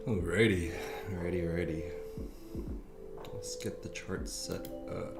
Alrighty, alrighty. Let's get the chart set up.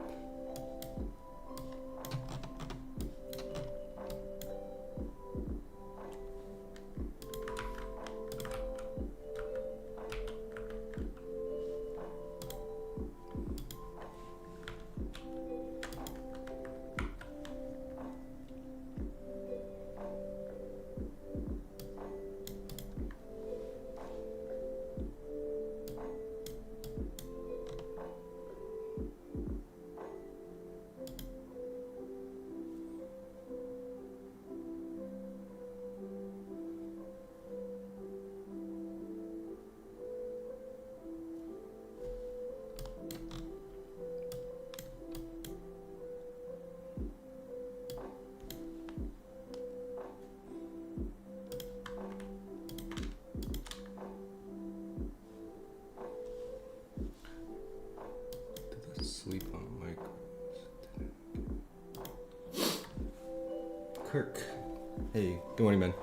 Sleep on micros. Kirk. Hey, good morning, man.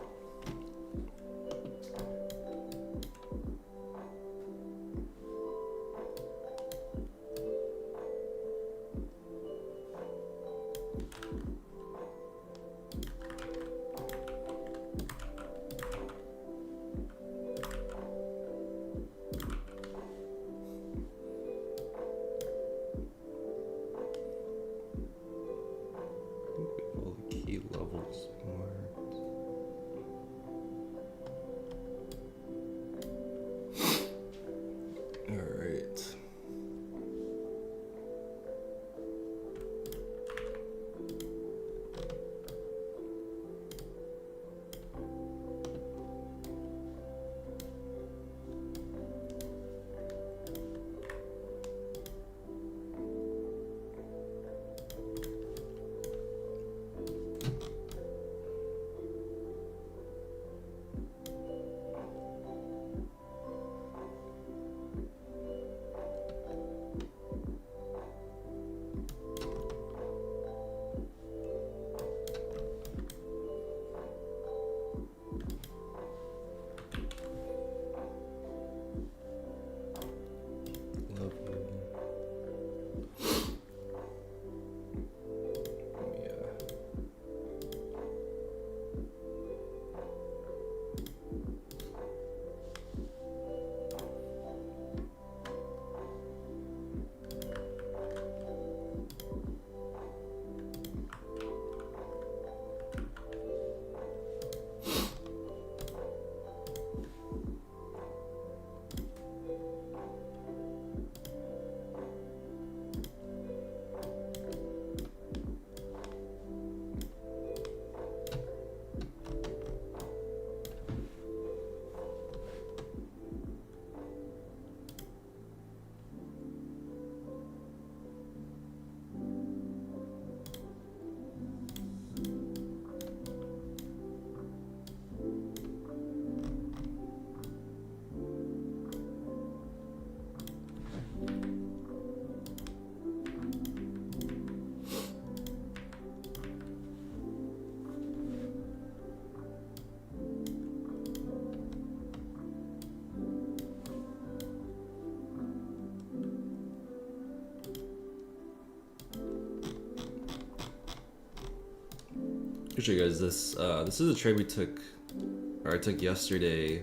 I'll show you guys this. This is a trade we took, or I took yesterday.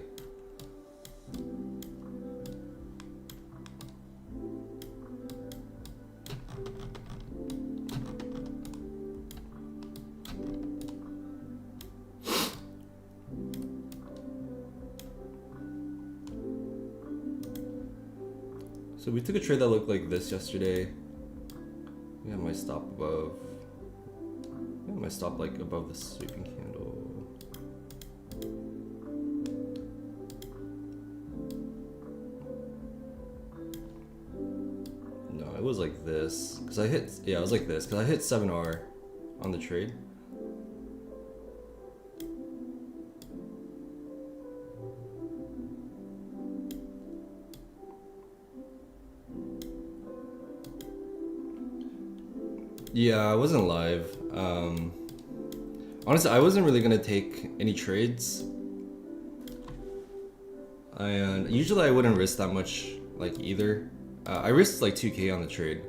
So we took a trade that looked like this yesterday. We have my stop above. My stop like above the sweeping candle. No, it was like this. Cause I hit, yeah, it was like this. Cause I hit 7R on the trade. Yeah, I wasn't live. Honestly, I wasn't really gonna take any trades. And usually I wouldn't risk that much, like either. I risked like 2K on the trade.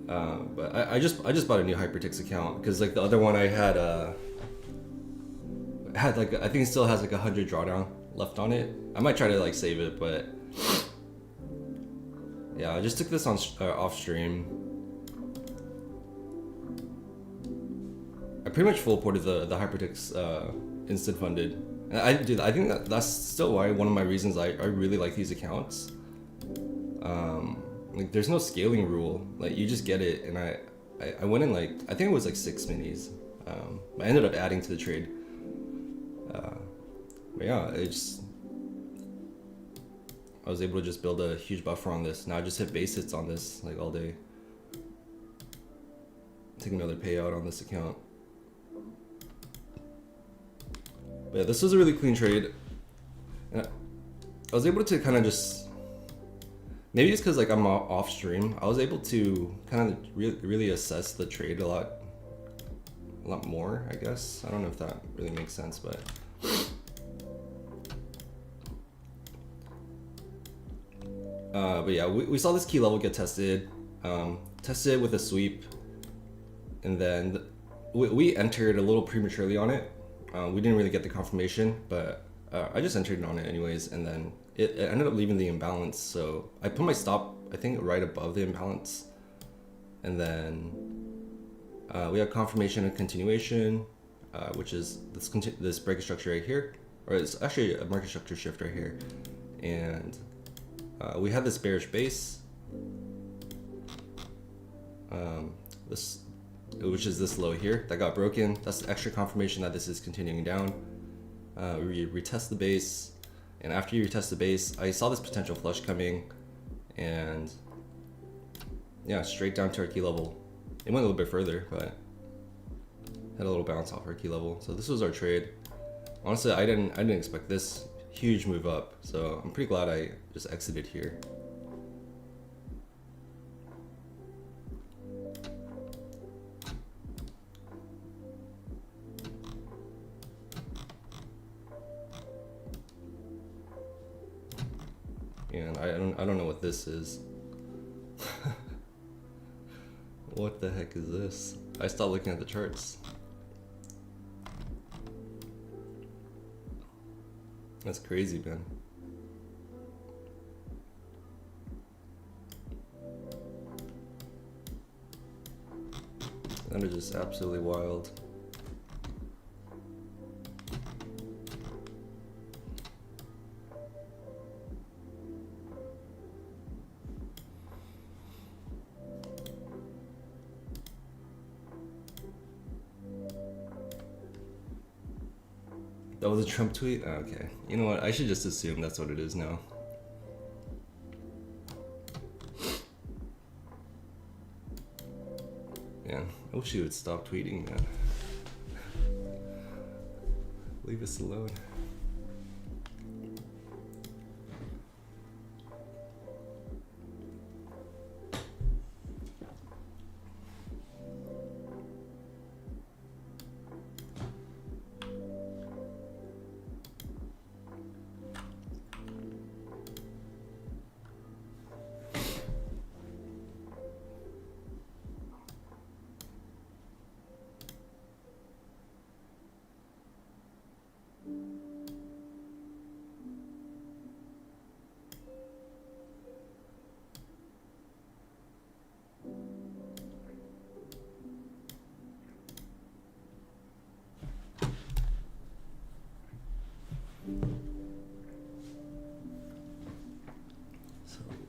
But I just bought a new Hypertix account because like the other one I had like, I think it still has like 100 drawdown left on it. I might try to like save it, but yeah, I just took this on off stream. I pretty much full ported the Hypertix instant funded. And I think that's still why one of my reasons I really like these accounts. Like there's no scaling rule. Like you just get it, and I went in like, I think it was like 6 minis. I ended up adding to the trade. But yeah, I was able to just build a huge buffer on this. Now I just hit base hits on this like all day. Take another payout on this account. But yeah, this was a really clean trade. And I was able to kind of just, maybe it's because like I'm off stream, I was able to kind of really assess the trade a lot more, I guess. I don't know if that really makes sense, but yeah, we saw this key level get tested, tested with a sweep, and then we entered a little prematurely on it. We didn't really get the confirmation, but I just entered on it anyways, and then it ended up leaving the imbalance. So I put my stop, I think, right above the imbalance, and then we have confirmation and continuation, which is this breaker structure right here, or it's actually a market structure shift right here, and we had this bearish base, which is this low here that got broken. That's extra confirmation that this is continuing down. We retest the base, and after you retest the base, I saw this potential flush coming, and yeah, straight down to our key level. It went a little bit further, but had a little bounce off our key level. So this was our trade. Honestly, I didn't expect this huge move up, so I'm pretty glad I just exited here. And I don't know what this is. What the heck is this? I stopped looking at the charts. That's crazy, man. That is just absolutely wild. That was a Trump tweet? Oh, okay. You know what? I should just assume that's what it is now. Man, I wish you would stop tweeting, man. Leave us alone.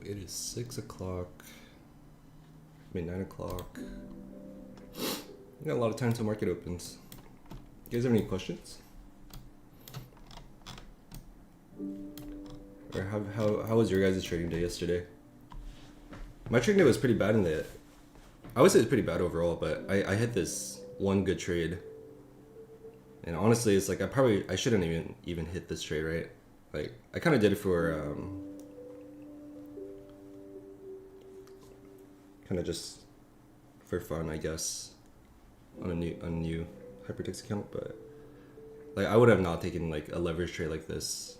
It is 6 o'clock, I mean 9 o'clock. We got a lot of time until market opens. You guys have any questions? Or how was your guys' trading day yesterday? My trading day was pretty bad I would say it's pretty bad overall, but I had this one good trade. And honestly, it's like I shouldn't even hit this trade, right? Like I kind of did it for kind of just for fun, I guess, on a new Hypertix account. But like I would have not taken like a leverage trade like this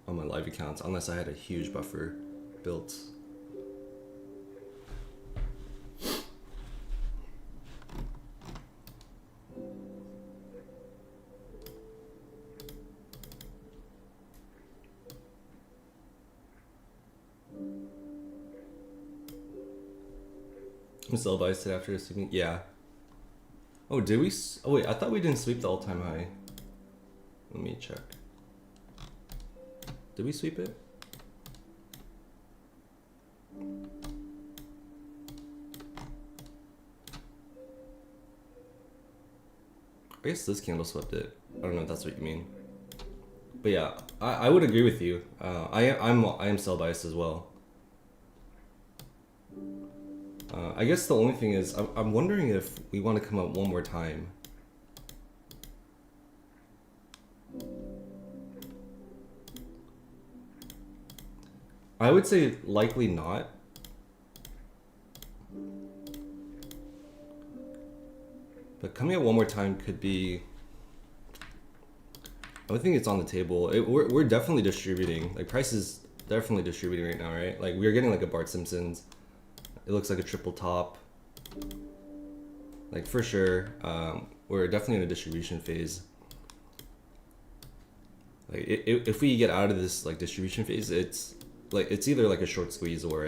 on my live accounts unless I had a huge buffer built. I'm sell buys today after sweeping. Yeah. Oh, did we? Oh wait, I thought we didn't sweep the all-time high. Let me check. Did we sweep it? I guess this candle swept it. I don't know if that's what you mean. But yeah, I would agree with you. I am sell biased as well. I guess the only thing is I'm wondering if we want to come up one more time. I would say likely not. But coming up one more time could be. I would think it's on the table. We're definitely distributing. Like price is definitely distributing right now, right? Like we're getting like a Bart Simpson's. It looks like a triple top. Like for sure, we're definitely in a distribution phase. Like if we get out of this like distribution phase, it's either like a short squeeze or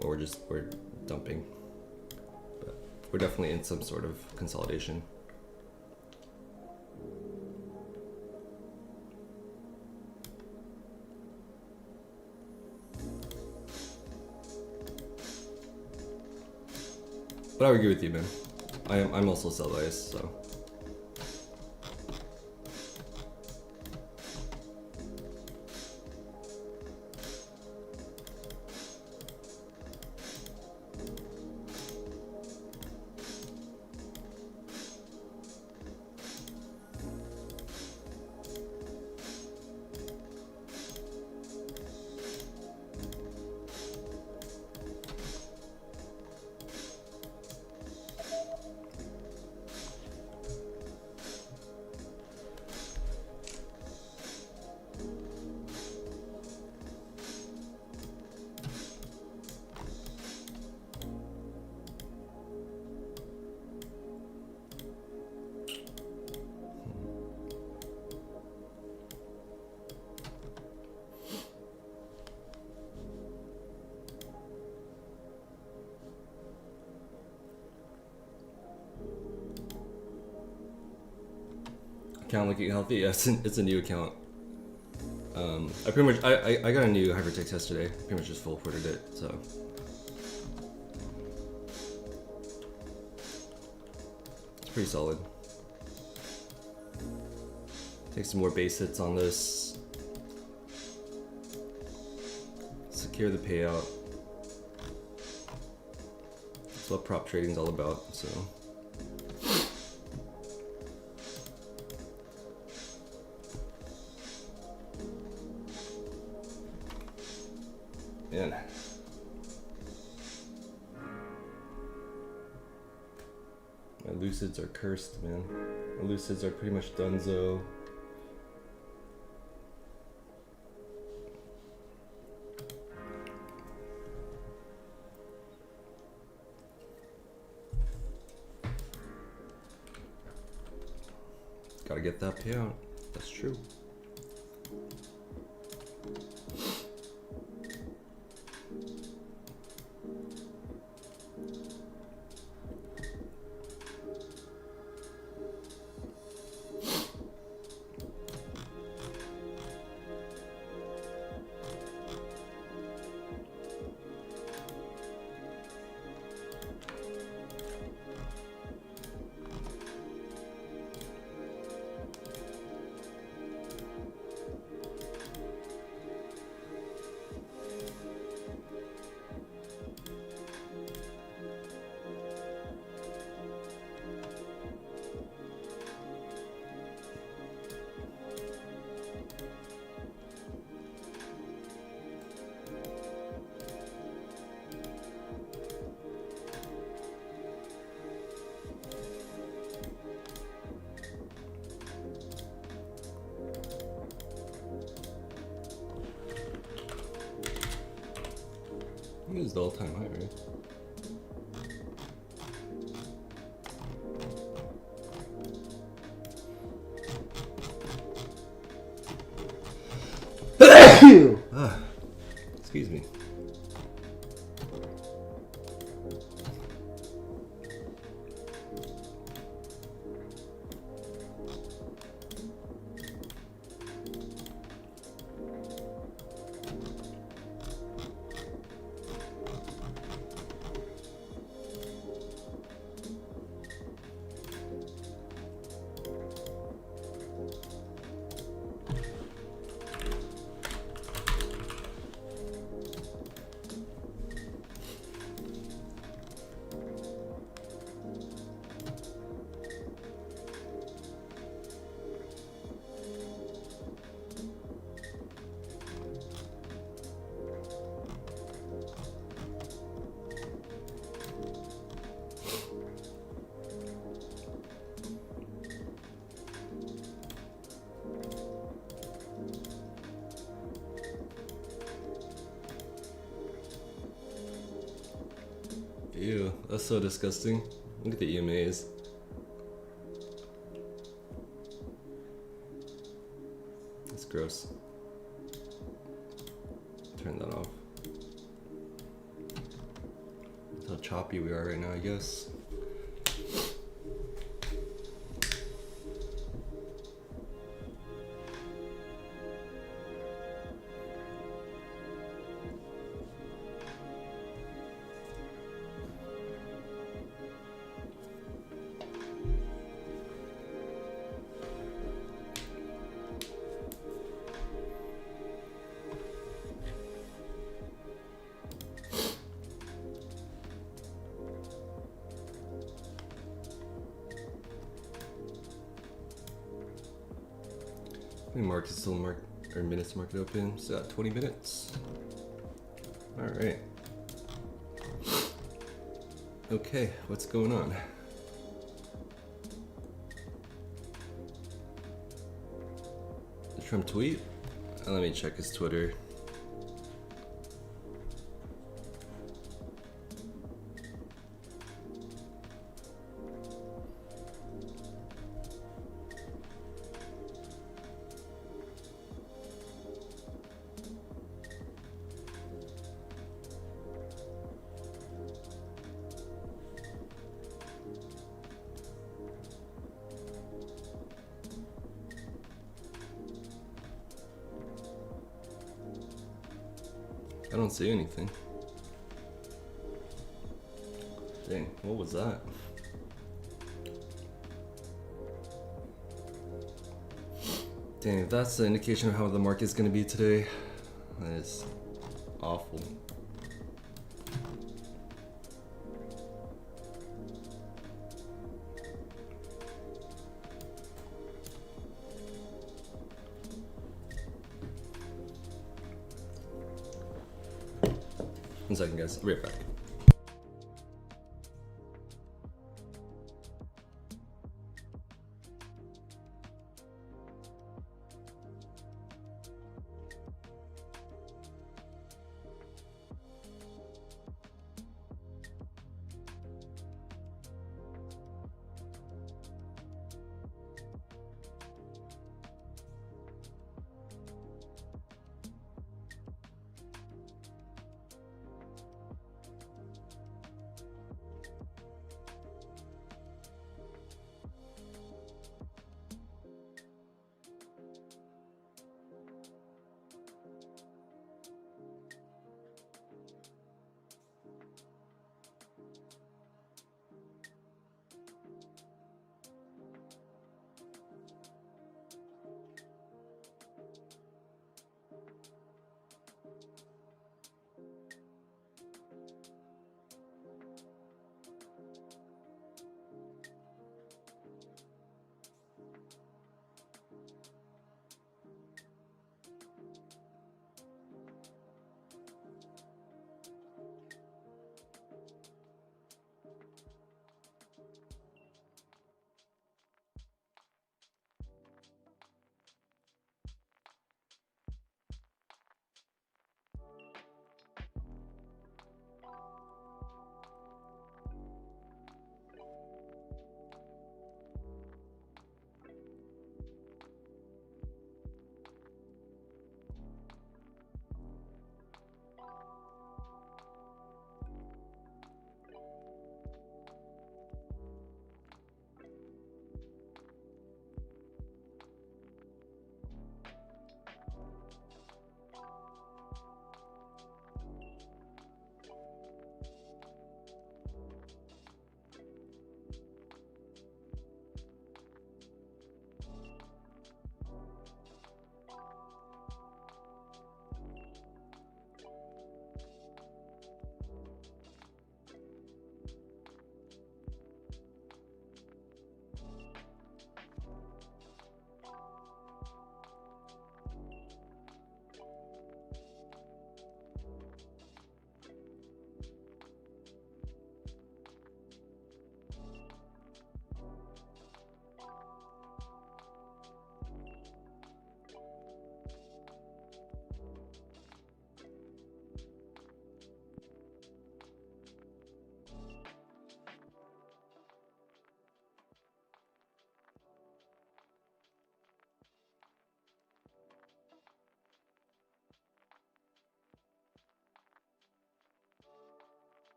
we're dumping. But we're definitely in some sort of consolidation. But I would agree with you, man. I'm also sell biased, so. Account looking healthy. Yes, it's a new account. I pretty much I got a new hypertext yesterday. Pretty much just full ported it, so. It's pretty solid. Take some more base hits on this. Secure the payout. That's what prop trading is all about, so. Man. My lucids are cursed, man. My lucids are pretty much donezo. Gotta get that payout. That's true. is the all-time high, right? Excuse me. Ew, that's so disgusting. Look at the EMAs. That's gross. Turn that off. That's how choppy we are right now, I guess. How many markets still or minutes market open? So 20 minutes. All right. Okay, what's going on? The Trump tweet? Let me check his Twitter. I don't see anything. Dang, what was that? Dang, if that's the indication of how the market's gonna be today, that is awful. One second, guys. I'll be right back.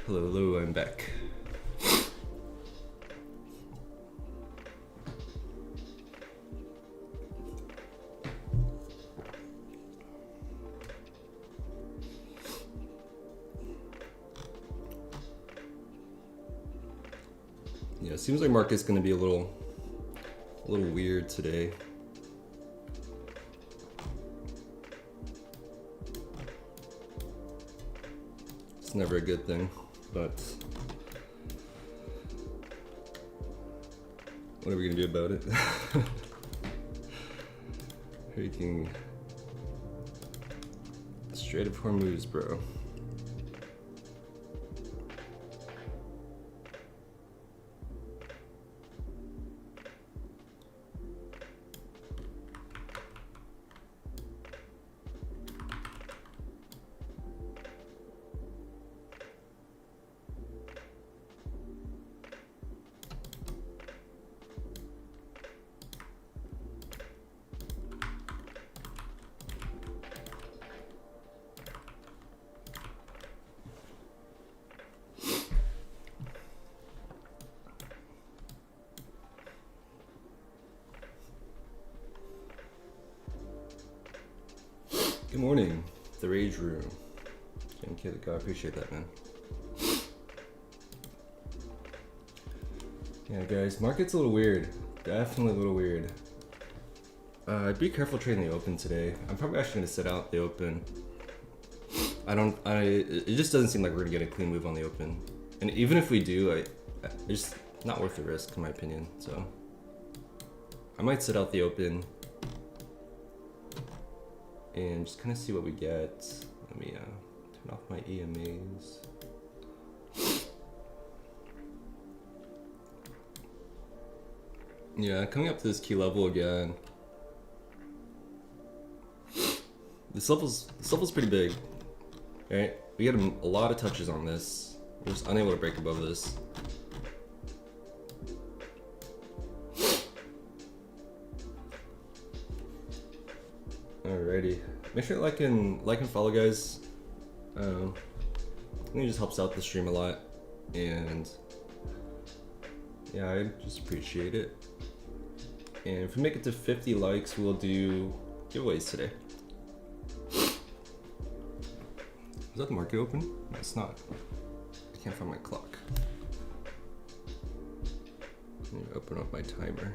Hello, hello, I'm back. Yeah, it seems like market's gonna be a little weird today. It's never a good thing, but what are we gonna do about it? Freaking Strait of Hormuz, bro. Good morning, the Rage Room. JMK the God, appreciate that, man. Yeah, guys, market's a little weird. Definitely a little weird. Be careful trading the open today. I'm probably actually gonna sit out the open. It just doesn't seem like we're gonna get a clean move on the open. And even if we do, it's just not worth the risk, in my opinion. So I might sit out the open and just kind of see what we get. Let me turn off my EMAs. Yeah, coming up to this key level again. This level's pretty big, right? We get a lot of touches on this. We're just unable to break above this. Alrighty, make sure to like and follow, guys. I think it just helps out the stream a lot, and yeah, I just appreciate it. And if we make it to 50 likes, we'll do giveaways today. Is that the market open? No, it's not. I can't find my clock. Let me open up my timer.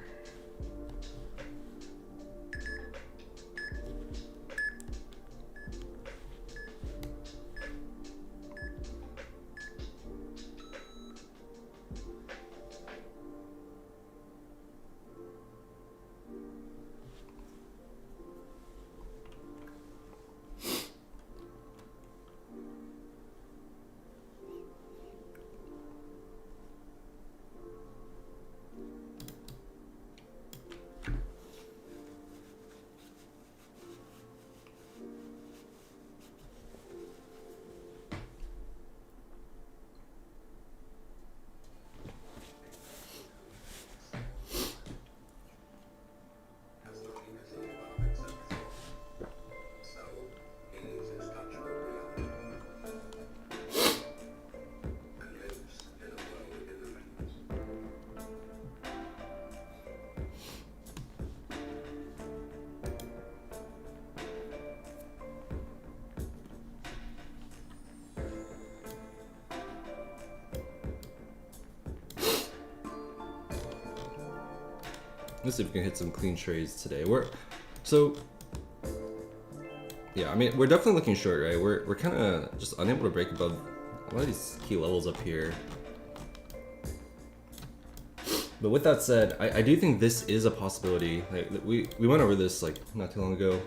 Let's see if we can hit some clean trades today. Yeah, I mean, we're definitely looking short, right? We're kind of just unable to break above a lot of these key levels up here. But with that said, I do think this is a possibility. Like, we went over this like not too long ago.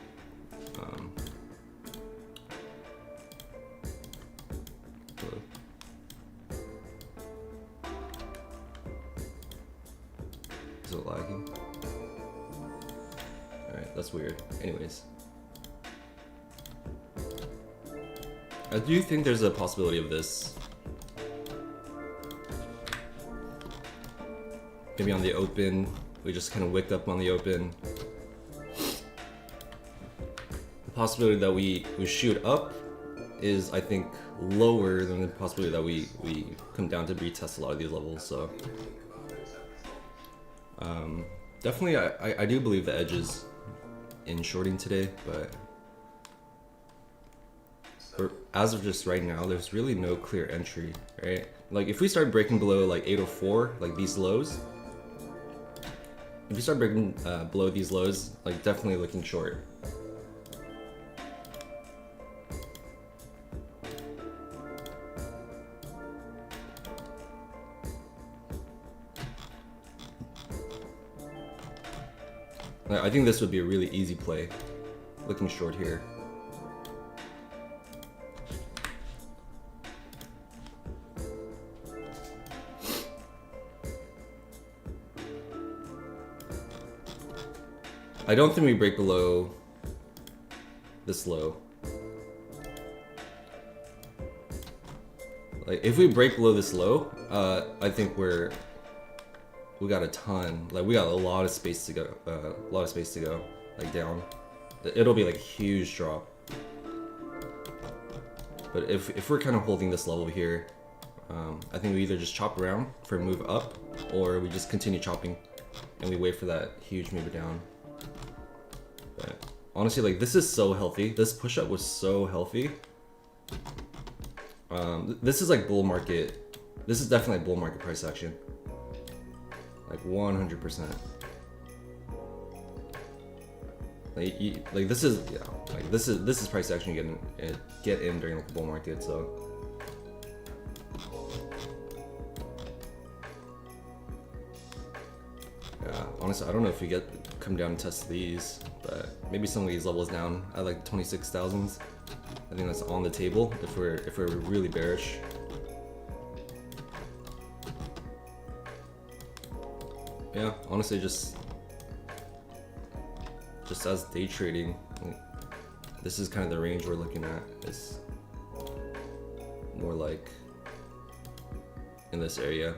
Is it lagging? Alright, that's weird. Anyways. I do think there's a possibility of this. Maybe on the open, we just kind of wicked up on the open. The possibility that we shoot up is, I think, lower than the possibility that we come down to retest a lot of these levels. So definitely, I do believe the edge is in shorting today, but as of just right now, there's really no clear entry, right? Like if we start breaking below like 804, like these lows, if you start breaking below these lows, like definitely looking short. I think this would be a really easy play, looking short here. I don't think we break below this low. Like if we break below this low, I think we got a ton. Like we got a lot of space to go. Like down. It'll be like a huge drop. But if we're kind of holding this level here, I think we either just chop around for a move up, or we just continue chopping and we wait for that huge move down. But honestly, like this is so healthy. This push up was so healthy. This is like bull market. This is definitely bull market price action. Like 100%. Like this is, yeah, like this is price action you get in during like the bull market. So yeah, honestly, I don't know if we come down and test these, but maybe some of these levels down at like 26,000s. I think that's on the table if we're really bearish. Yeah, honestly, just as day trading, this is kind of the range we're looking at. It's more like in this area.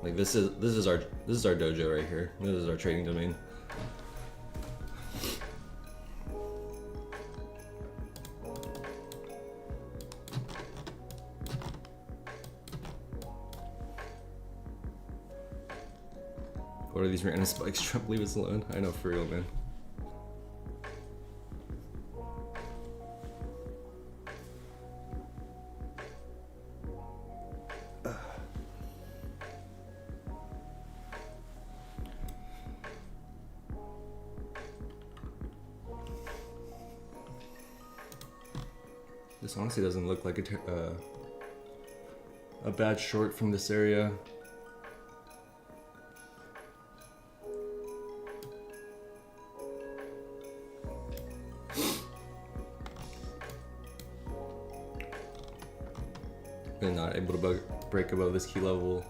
Like this is our dojo right here. This is our trading domain. What are these random spikes? Trump, leave us alone. I know, for real, man. This honestly doesn't look like a bad short from this area. And not able to break above this key level.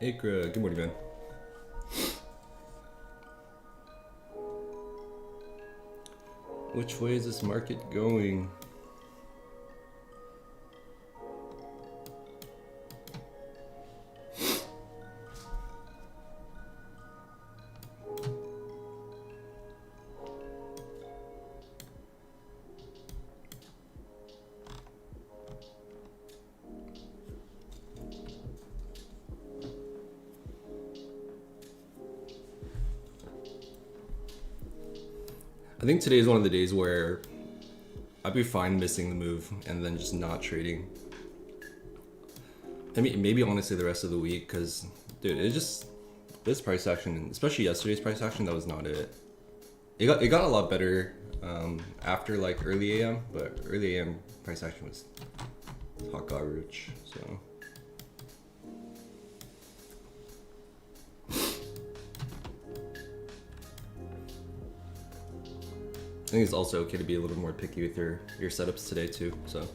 Akra, good morning, man. Which way is this market going? I think today is one of the days where I'd be fine missing the move and then just not trading. I mean, maybe honestly the rest of the week, because, dude, it just, this price action, especially yesterday's price action, that was not it. It got a lot better after like early AM, but early AM price action was hot garbage, so. I think it's also okay to be a little more picky with your setups today too, so.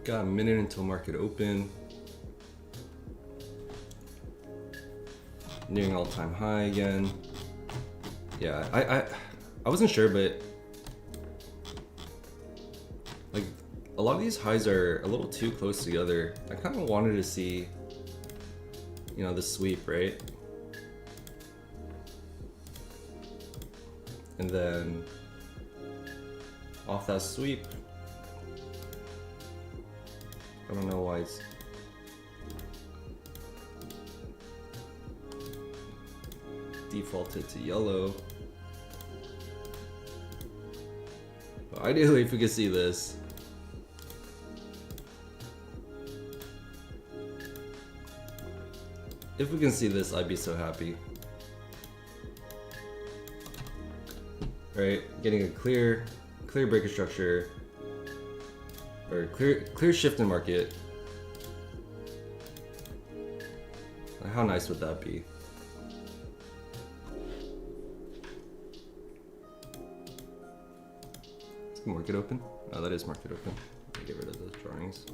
Got a minute until market open. Nearing all-time high again. Yeah, I wasn't sure, but like a lot of these highs are a little too close together. I kind of wanted to see, you know, the sweep, right? And then off that sweep, I don't know why it's defaulted to yellow. But ideally, if we could see this. If we can see this, I'd be so happy. Right, getting a clear breaker structure, or clear shift in market. Like, how nice would that be? Is market open? Oh, that is market open. I'll get rid of those drawings.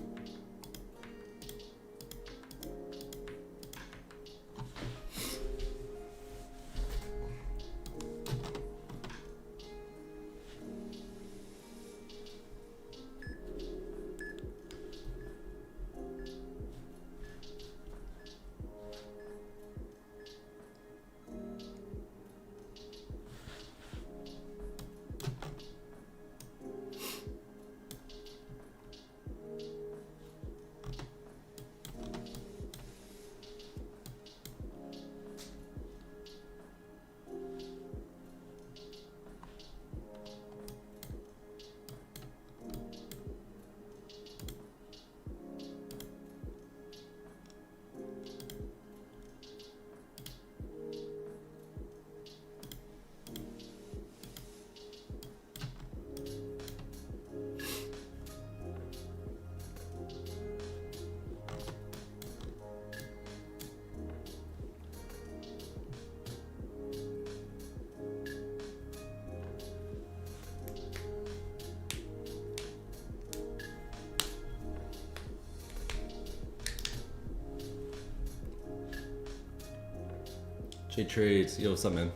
J Trades, yo, what's up, man?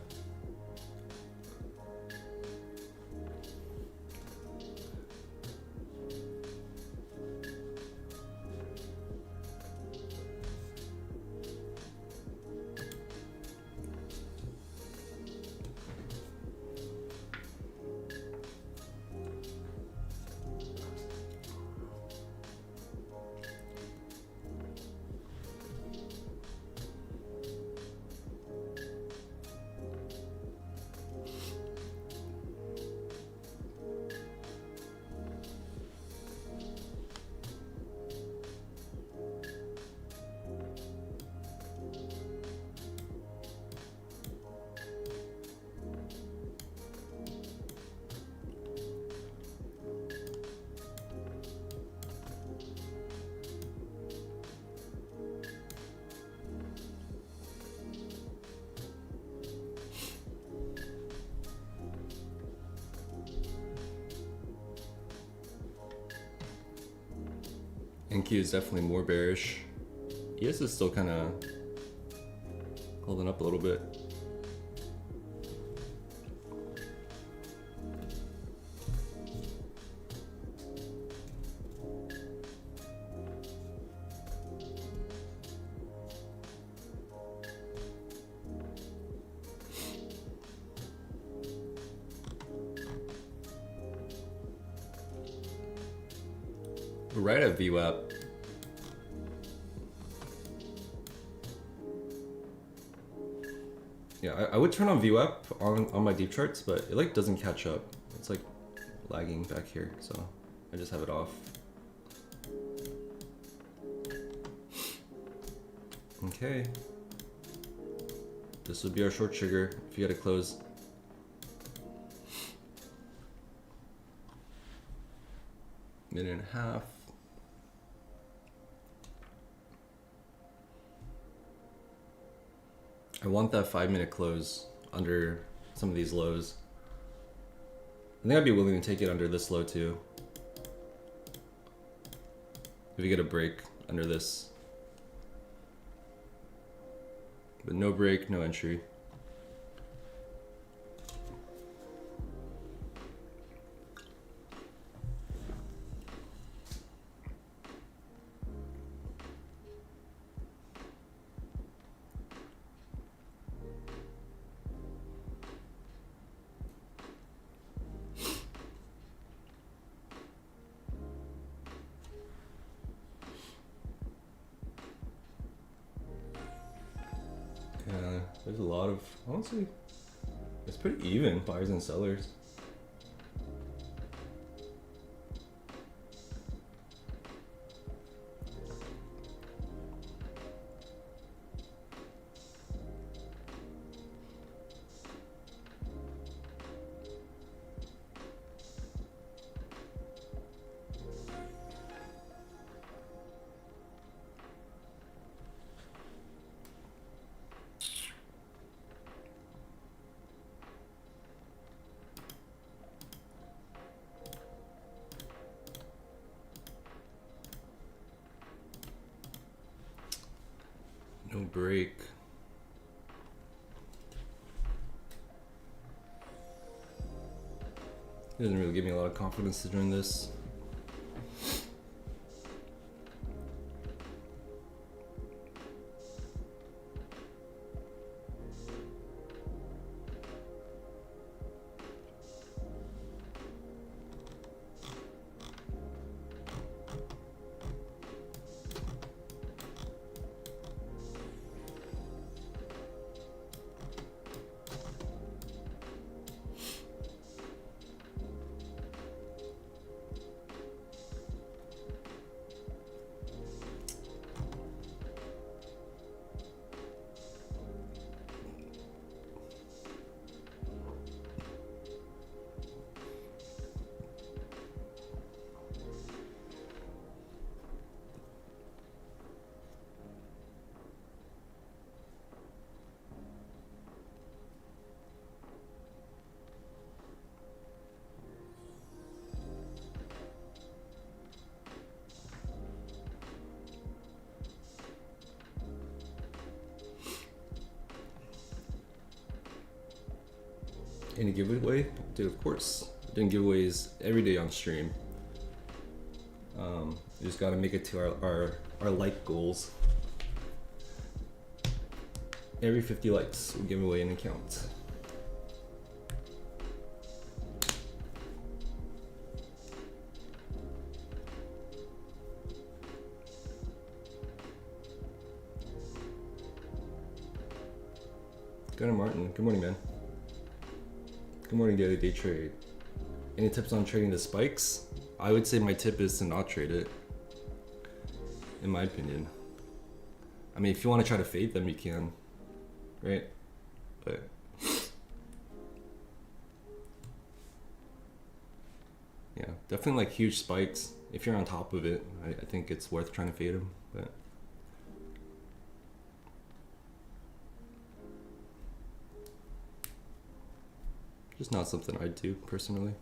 NQ is definitely more bearish. ES is still kind of holding up a little bit. We're right at VWAP. Yeah, I would turn on VWAP on my deep charts, but it like doesn't catch up. It's like lagging back here, so I just have it off. Okay. This would be our short trigger if you had to close. Minute and a half. I want that 5-minute close under some of these lows. I think I'd be willing to take it under this low too. If you get a break under this. But no break, no entry. Yeah, there's a lot of, honestly, it's pretty even, buyers and sellers. No break. It doesn't really give me a lot of confidence to join this. Any giveaway? Dude, of course. Doing giveaways every day on stream. You just gotta make it to our like goals. Every 50 likes, we give away an account. Gunnar Martin, good morning, man. Good morning, Daily Day Trade. Any tips on trading the spikes? I would say my tip is to not trade it, in my opinion. I mean, if you want to try to fade them, you can, right? But yeah, definitely like huge spikes. If you're on top of it, I think it's worth trying to fade them. But just not something I'd do personally.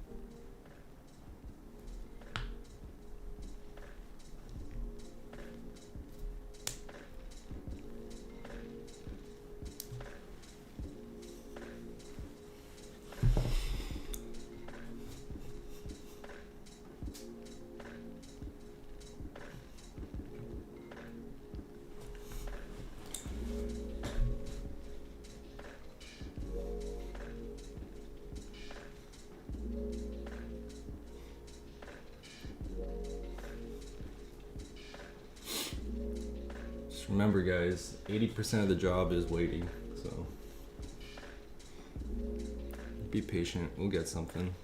Remember guys, 80% of the job is waiting, so be patient, we'll get something.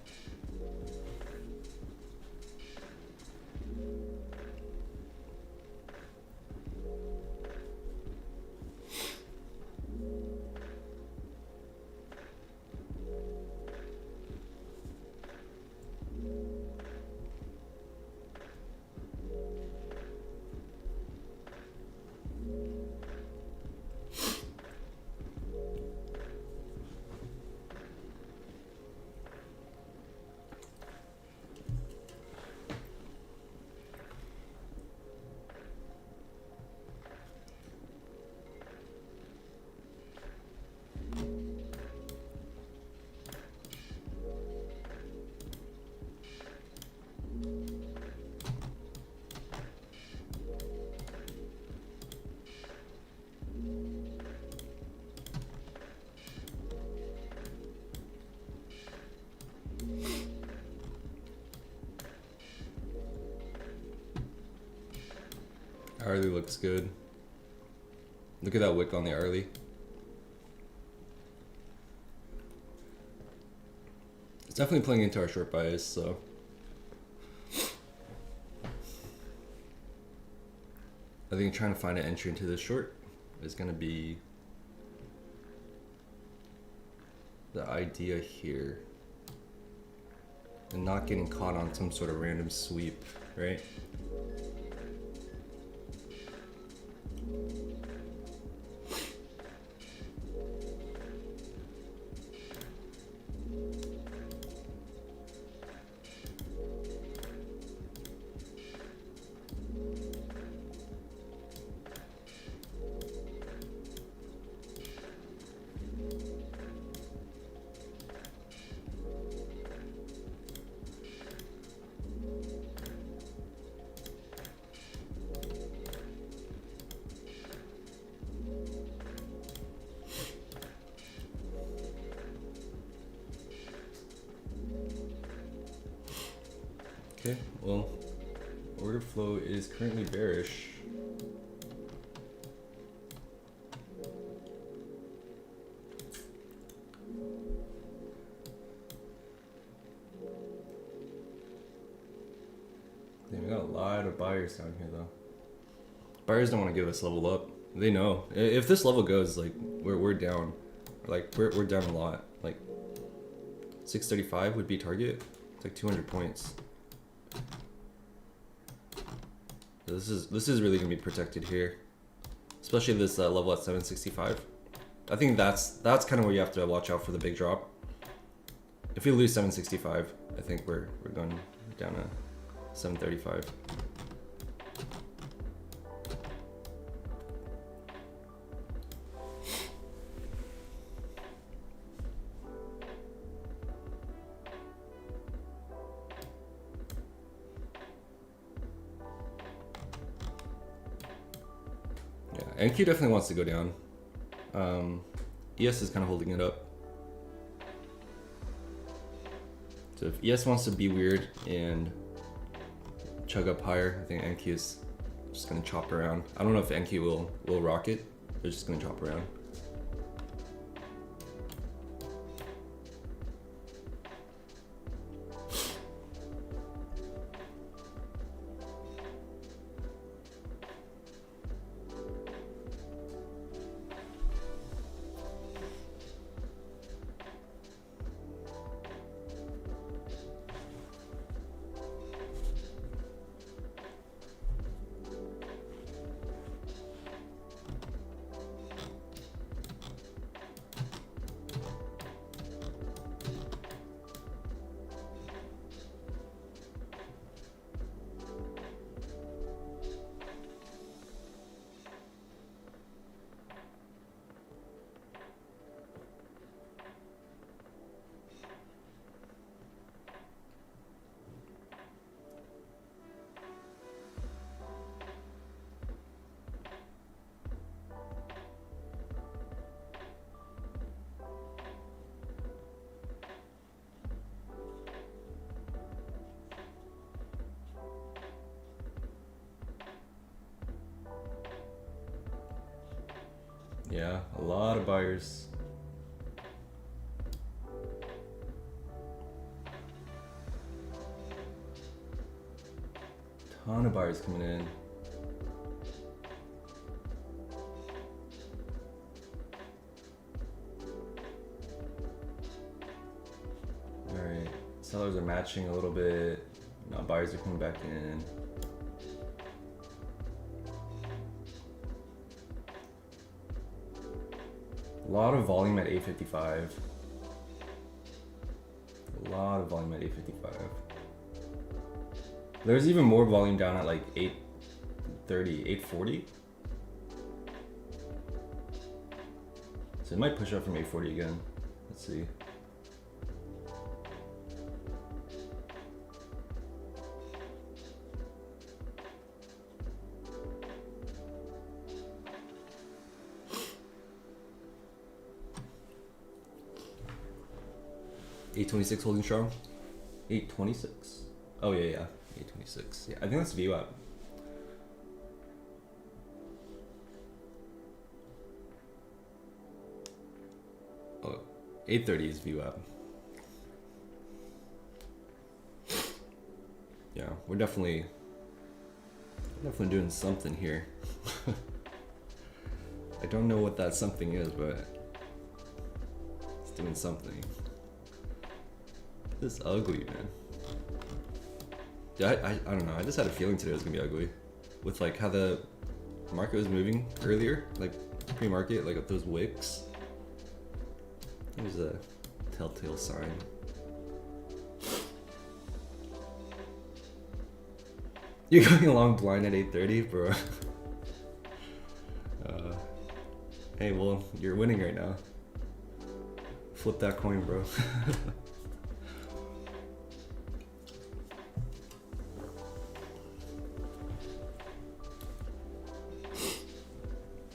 Hourly looks good. Look at that wick on the hourly. It's definitely playing into our short bias, so. I think trying to find an entry into this short is gonna be the idea here. And not getting caught on some sort of random sweep, right? Okay, well, order flow is currently bearish. Damn, we got a lot of buyers down here though. Buyers don't want to give this level up. They know. If this level goes, like, we're down. Like, we're down a lot. Like, 635 would be target. It's like 200 points. This is really gonna be protected here, especially this level at 765. I think that's kind of where you have to watch out for the big drop. If we lose 765, I think we're going down to 735. NQ definitely wants to go down. ES is kind of holding it up. So if ES wants to be weird and chug up higher, I think NQ is just going to chop around. I don't know if NQ will rock it. They're just going to chop around. Yeah, a lot of buyers. Ton of buyers coming in. Alright, sellers are matching a little bit. Now buyers are coming back in. A lot of volume at 855. A lot of volume at 855. There's even more volume down at like 830, 840. So it might push up from 840 again. Let's see. $826 holding strong. 826. Oh yeah, 826. Yeah, I think that's VWAP. Oh, 830 is VWAP. Yeah, we're definitely doing something here. I don't know what that something is, but it's doing something. This is ugly, man. Yeah, I don't know. I just had a feeling today it was gonna be ugly, with like how the market was moving earlier, like pre-market, like those wicks. It was a telltale sign. You're going along blind at 8:30, bro. Hey, well, you're winning right now. Flip that coin, bro.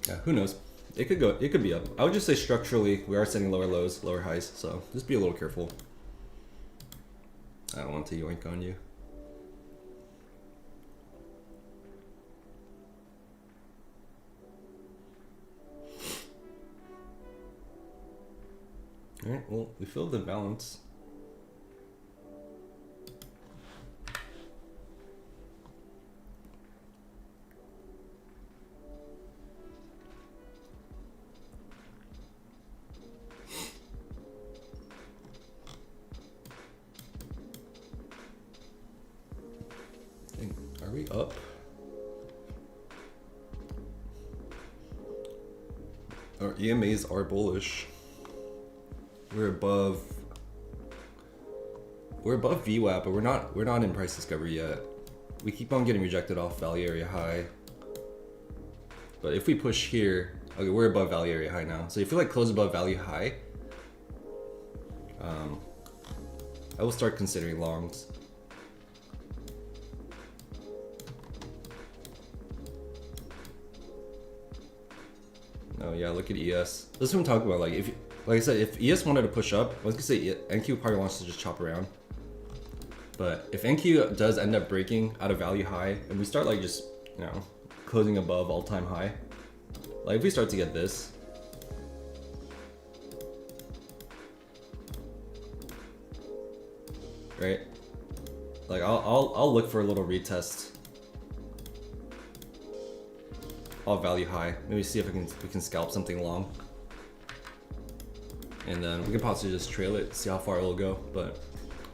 Yeah, who knows? It could be up. I would just say structurally, we are setting lower lows, lower highs, so just be a little careful. I don't want to yoink on you. Alright, well, we filled the balance. Are we up? Our EMAs are bullish. We're above VWAP, but we're not in price discovery yet. We keep on getting rejected off value area high. But if we push here, okay, we're above value area high now. So if you like close above value high, I will start considering longs. Oh yeah, look at ES. This is what I'm talking about. Like I said, if ES wanted to push up, I was gonna say NQ probably wants to just chop around. But if NQ does end up breaking out of value high, and we start like just, you know, closing above all-time high, like if we start to get this, right? Like I'll look for a little retest off value high. Maybe see if we can scalp something long, and then we can possibly just trail it, see how far it'll go. But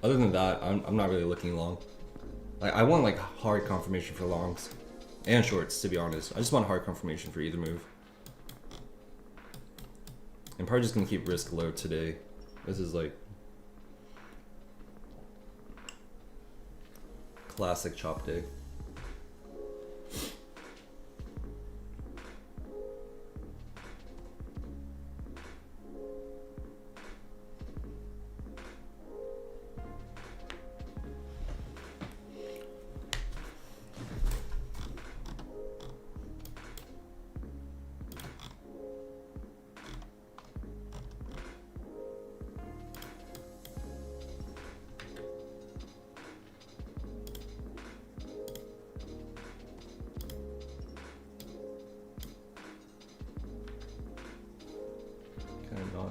other than that, I'm not really looking long. Like I want like hard confirmation for longs and shorts, to be honest. I just want hard confirmation for either move. I'm probably just gonna keep risk low today. This is like classic chop day.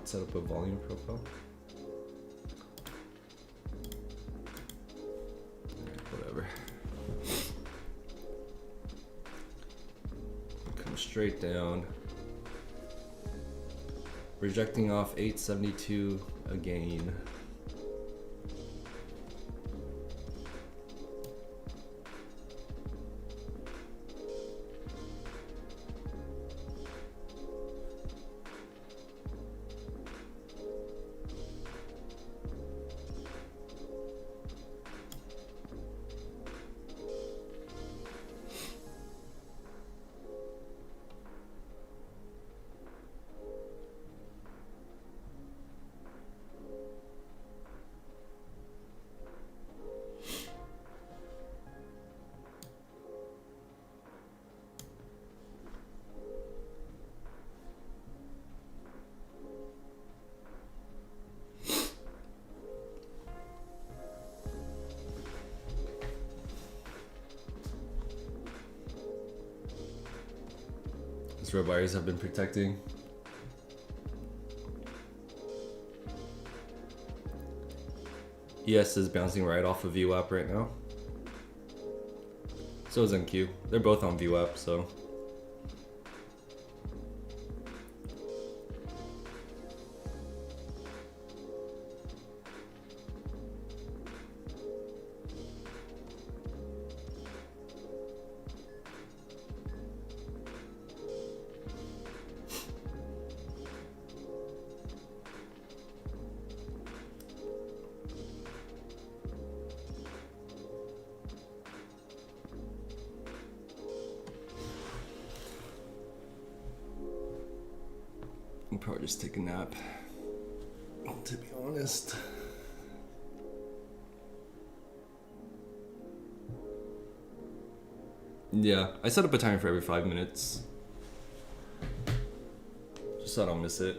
not set up a volume profile. Whatever. Come straight down. Rejecting off 872 again. That's where buyers have been protecting. ES is bouncing right off of VWAP right now. So is NQ. They're both on VWAP, so. I'll probably just take a nap, to be honest. Yeah, I set up a timer for every 5 minutes. Just so I don't miss it.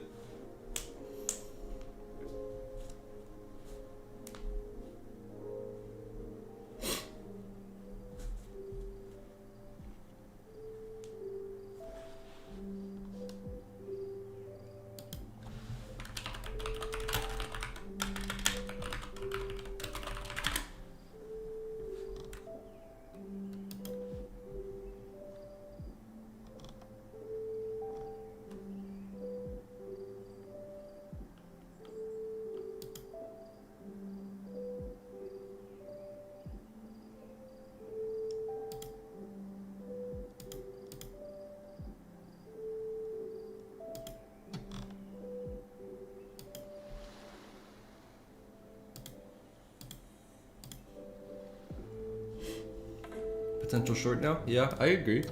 Potential short now? Yeah, I agree.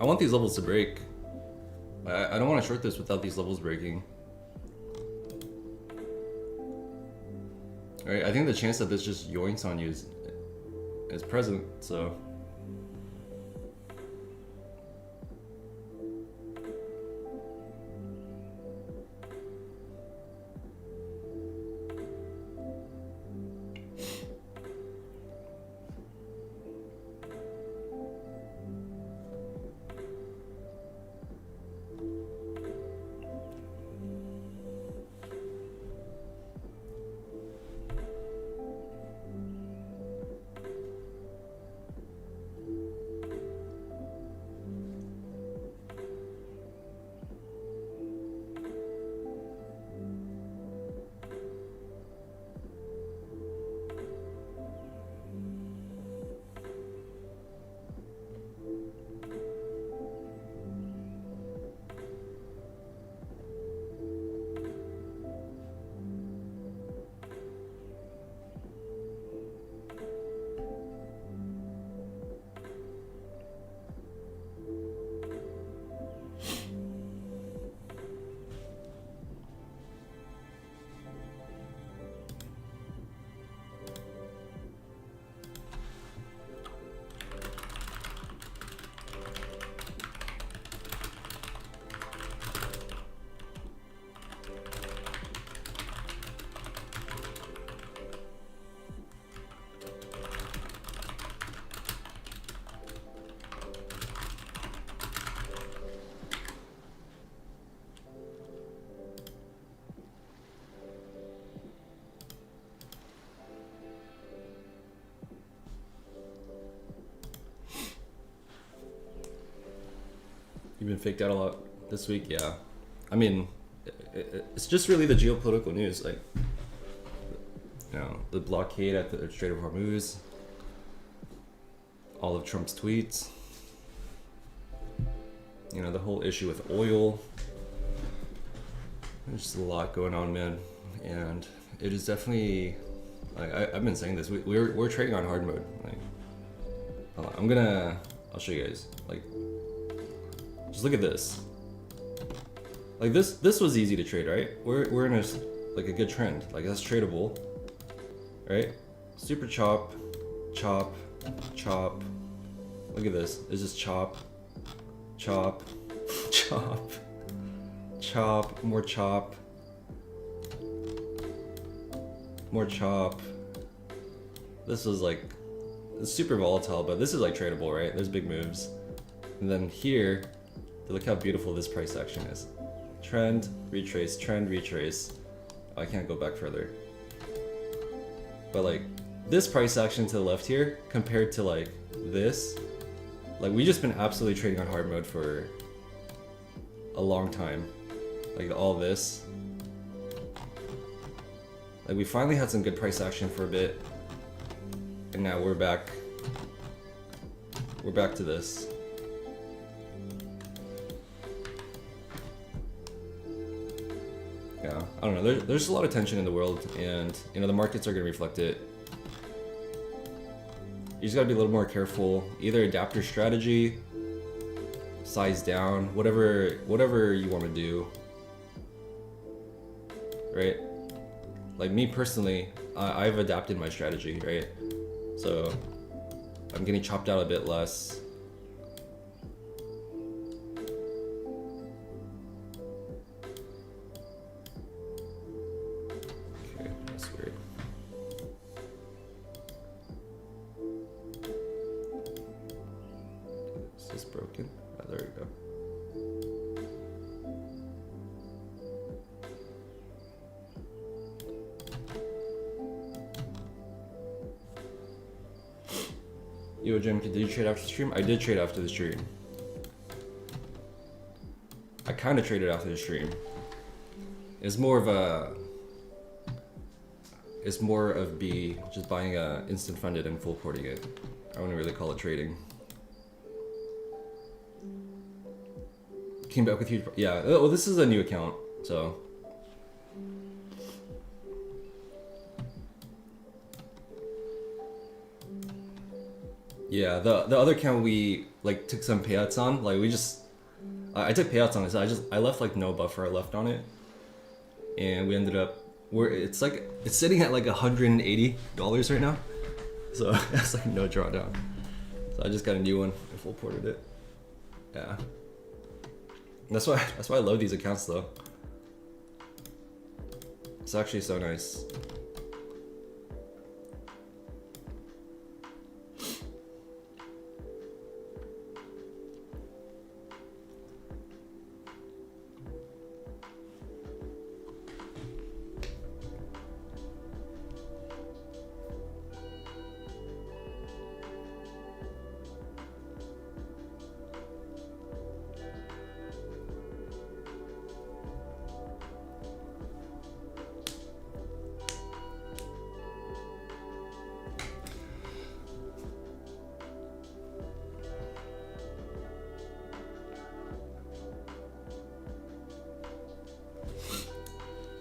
I want these levels to break. I don't want to short this without these levels breaking. Alright, I think the chance that this just yoinks on you is present, so. You've been faked out a lot this week, yeah. I mean, it's just really the geopolitical news, like, you know, the blockade at the Strait of Hormuz, all of Trump's tweets, you know, the whole issue with oil. There's just a lot going on, man, and it is definitely, like, I've been saying this. We're trading on hard mode. Like, hold on, I'll show you guys. Like, just look at this. Like this was easy to trade, right? We're in a good trend. Like, that's tradable, right? Super chop, chop, chop. Look at this. It's just chop, chop, chop, chop, more chop, more chop. This was like, it's super volatile, but this is like tradable, right? There's big moves. And then here, look how beautiful this price action is. Trend, retrace, trend, retrace. I can't go back further. But like, this price action to the left here, compared to like this, like, we just been absolutely trading on hard mode for a long time. Like, all this. Like, we finally had some good price action for a bit. And now we're back. We're back to this. Yeah, I don't know. There's a lot of tension in the world, and you know, the markets are gonna reflect it. You just gotta be a little more careful. Either adapt your strategy, size down, whatever you want to do. Right? Like, me personally, I've adapted my strategy, right? So I'm getting chopped out a bit less. Okay, that's weird. Is this broken? Oh, there we go. Yo, JMK, did you trade after the stream? I did trade after the stream. I kind of traded after the stream. It's more of B, just buying a instant funded and full porting it. I wouldn't really call it trading. Came back with huge, yeah. Well, this is a new account, so. Yeah, the other account we like took some payouts on. Like, we just, I took payouts on it. So I left like no buffer left on it, and we ended up it's sitting at like $180 right now. So that's like no drawdown. So I just got a new one and full ported it. Yeah. That's why I love these accounts though. It's actually so nice.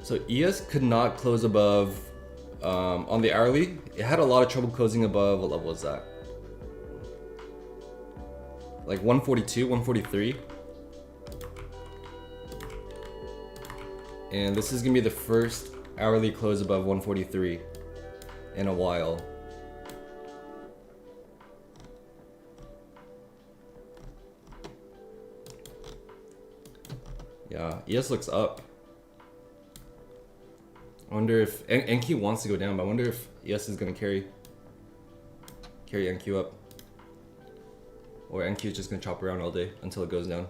So ES could not close above, on the hourly, it had a lot of trouble closing above, what level was that? Like 142, 143. And this is gonna be the first hourly close above 143 in a while. Yeah, ES looks up. I wonder if NQ wants to go down, but I wonder if ES is gonna carry NQ up, or NQ is just gonna chop around all day until it goes down.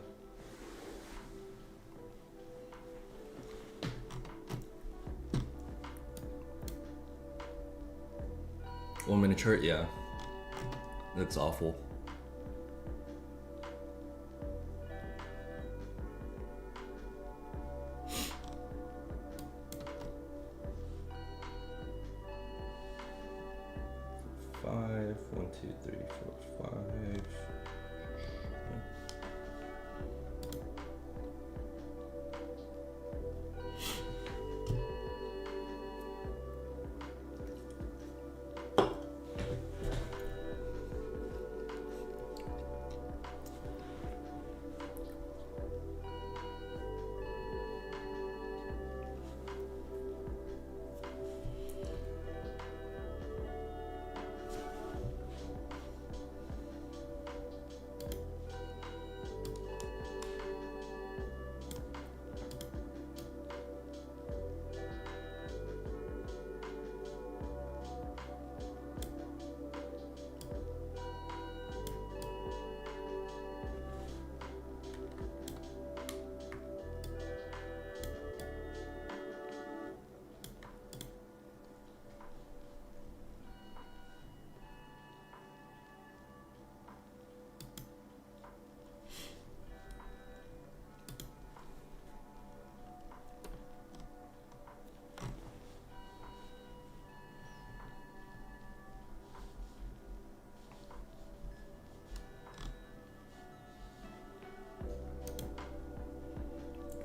One minute chart, yeah, that's awful. 5. 1, 2, 3, 4, 5.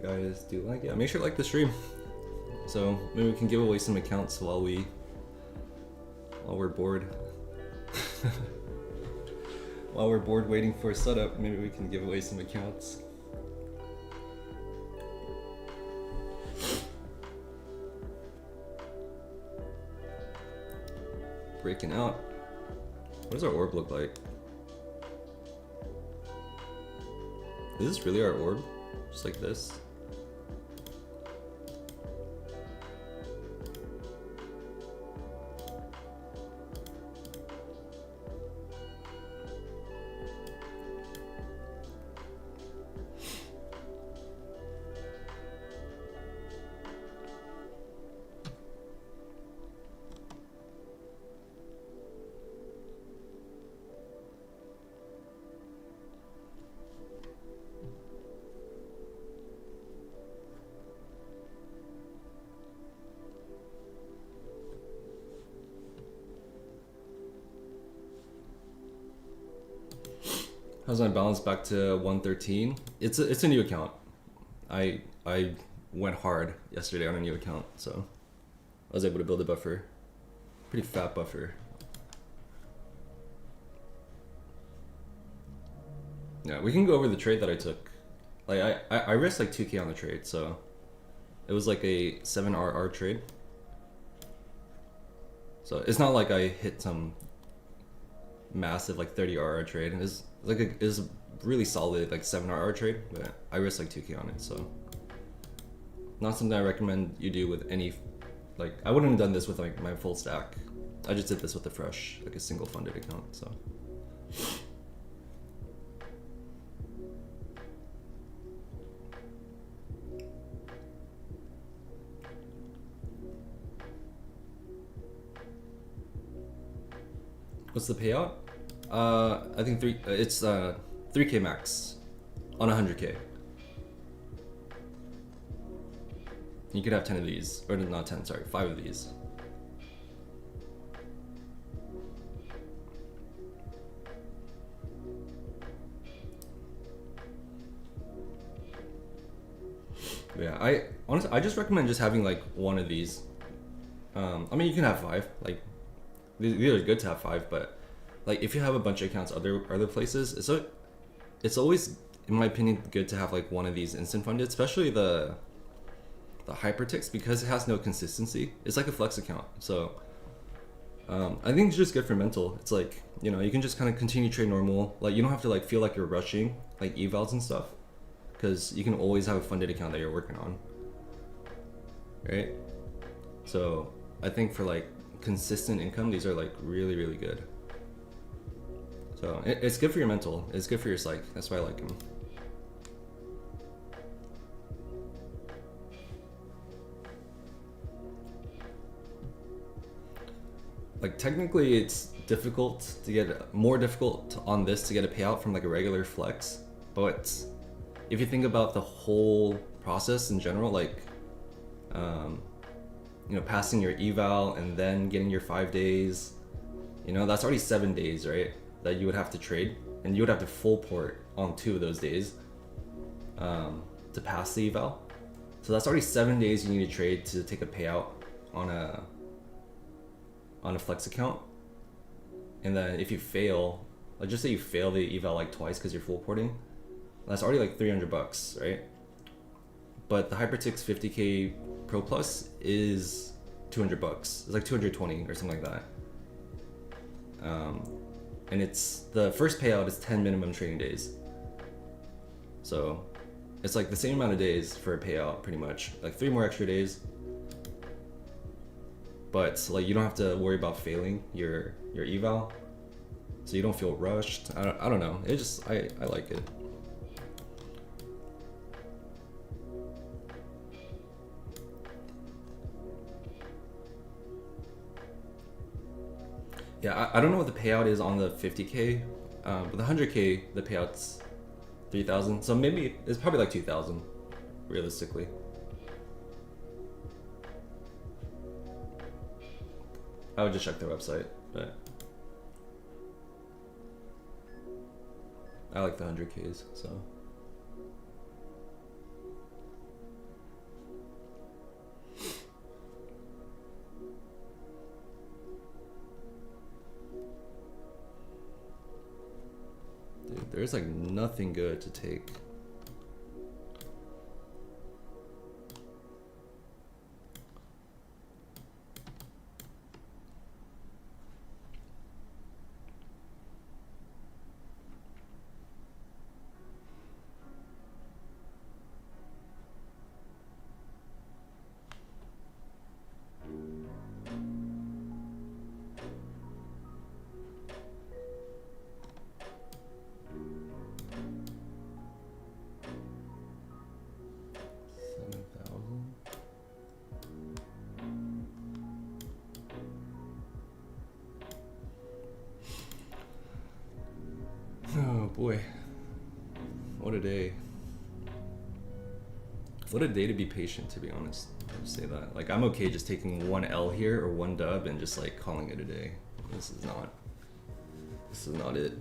Guys, do you like it? Make sure to like the stream. So maybe we can give away some accounts while we're bored. While we're bored waiting for a setup, maybe we can give away some accounts. Breaking out. What does our orb look like? Is this really our orb? Just like this? How's my balance back to 113? It's a new account. I went hard yesterday on a new account, so I was able to build a buffer. Pretty fat buffer. Yeah, we can go over the trade that I took. Like I risked like 2K on the trade, so it was like a 7RR trade. So it's not like I hit some massive like 30RR trade. It was like it was a really solid like 7RR trade, but I risked like 2K on it, so not something I recommend you do with any. Like I wouldn't have done this with like my full stack. I just did this with a fresh, like a single funded account. So what's the payout? I think it's 3K max on 100K. You could have 10 of these, or not 10, sorry, 5 of these. Yeah, I just recommend just having like one of these. I mean, you can have 5. Like these are good to have 5, but like if you have a bunch of accounts other places, it's always, in my opinion, good to have like one of these instant funded, especially the hyperticks, because it has no consistency. It's like a flex account, so I think it's just good for mental. It's like, you know, you can just kind of continue trade normal. Like you don't have to like feel like you're rushing like evals and stuff, because you can always have a funded account that you're working on, right? So I think for like consistent income, these are like really, really good. So it's good for your mental. It's good for your psych. That's why I like them. Like technically it's difficult to get, more difficult on this to get a payout from like a regular flex. But if you think about the whole process in general, like, you know, passing your eval and then getting your 5 days, You know, that's already 7 days, right? That you would have to trade, and you would have to full port on 2 of those days to pass the eval. So that's already 7 days you need to trade to take a payout on a flex account. And then if you fail, like just say you fail the eval like twice because you're full porting, that's already like $300, right? But the Hypertix 50K Pro Plus is $200. It's like 220 or something like that. And it's the first payout is 10 minimum trading days. So it's like the same amount of days for a payout, pretty much, like 3 more extra days. But like you don't have to worry about failing your eval, so you don't feel rushed. I don't know. It just I like it. Yeah, I don't know what the payout is on the 50K, but the 100K, the payout's 3,000. So maybe it's probably like 2,000, realistically. I would just check their website, but I like the 100Ks, so. Dude, there's like nothing good to take. Oh boy, what a day. What a day to be patient, to be honest. I'll just say that. Like, I'm okay just taking 1 L here or 1 dub and just like calling it a day. This is not it.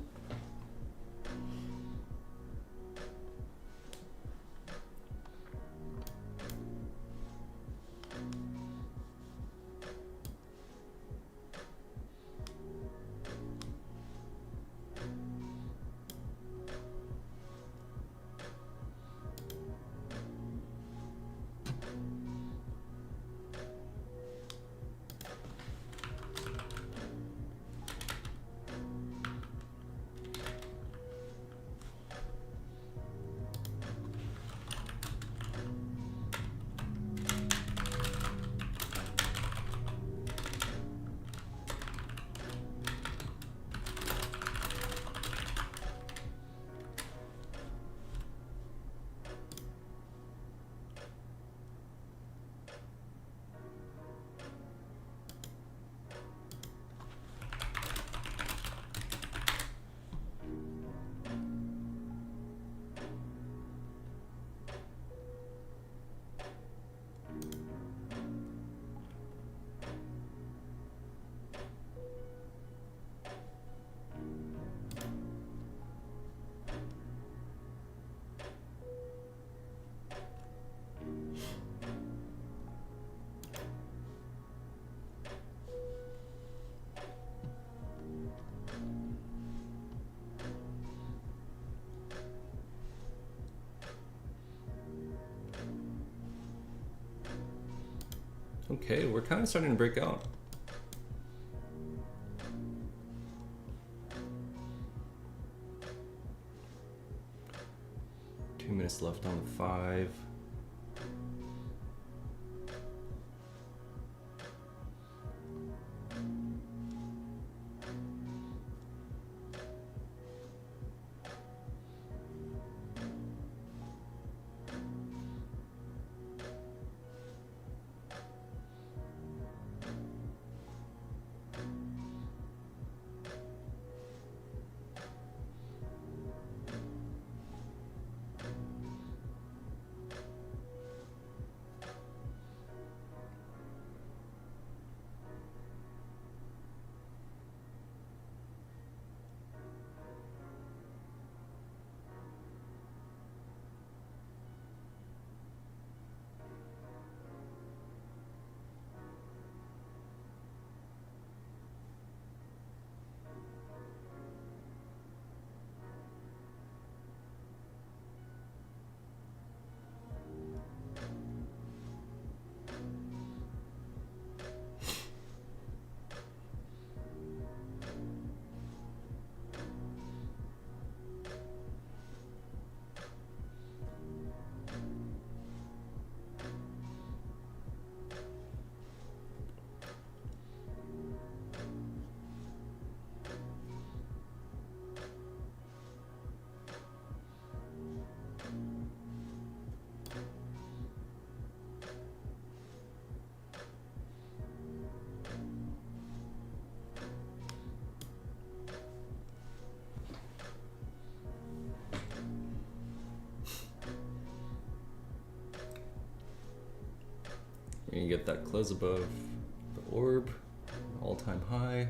Okay, we're kind of starting to break out. Two minutes left on the 5. You're gonna get that close above the orb, all-time high.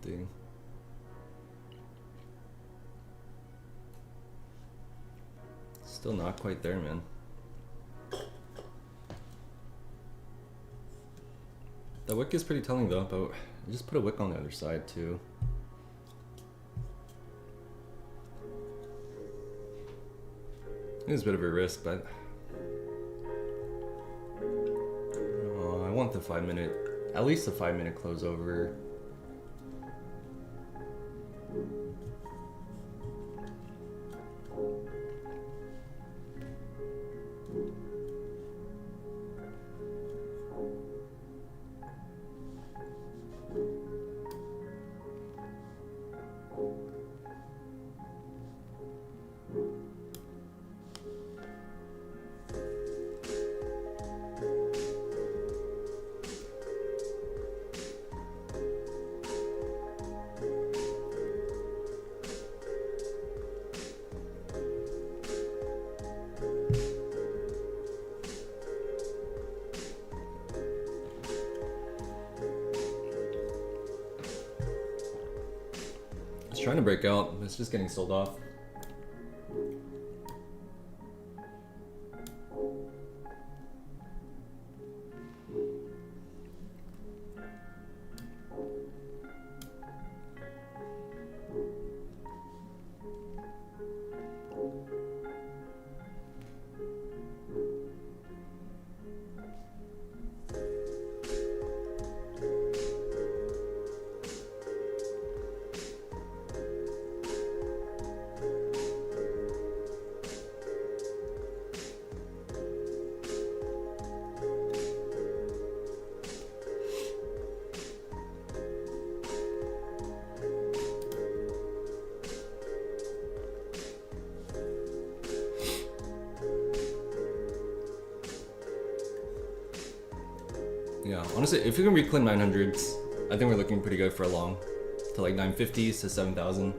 Ding. Still not quite there, man. The wick is pretty telling though, but I just put a wick on the other side too. It is a bit of a risk, but I want the 5 minute, at least the 5 minute close over. Trying to break out, but it's just getting sold off. Yeah, honestly, if we can reclaim 900s, I think we're looking pretty good for a long, to like 950s to 7,000.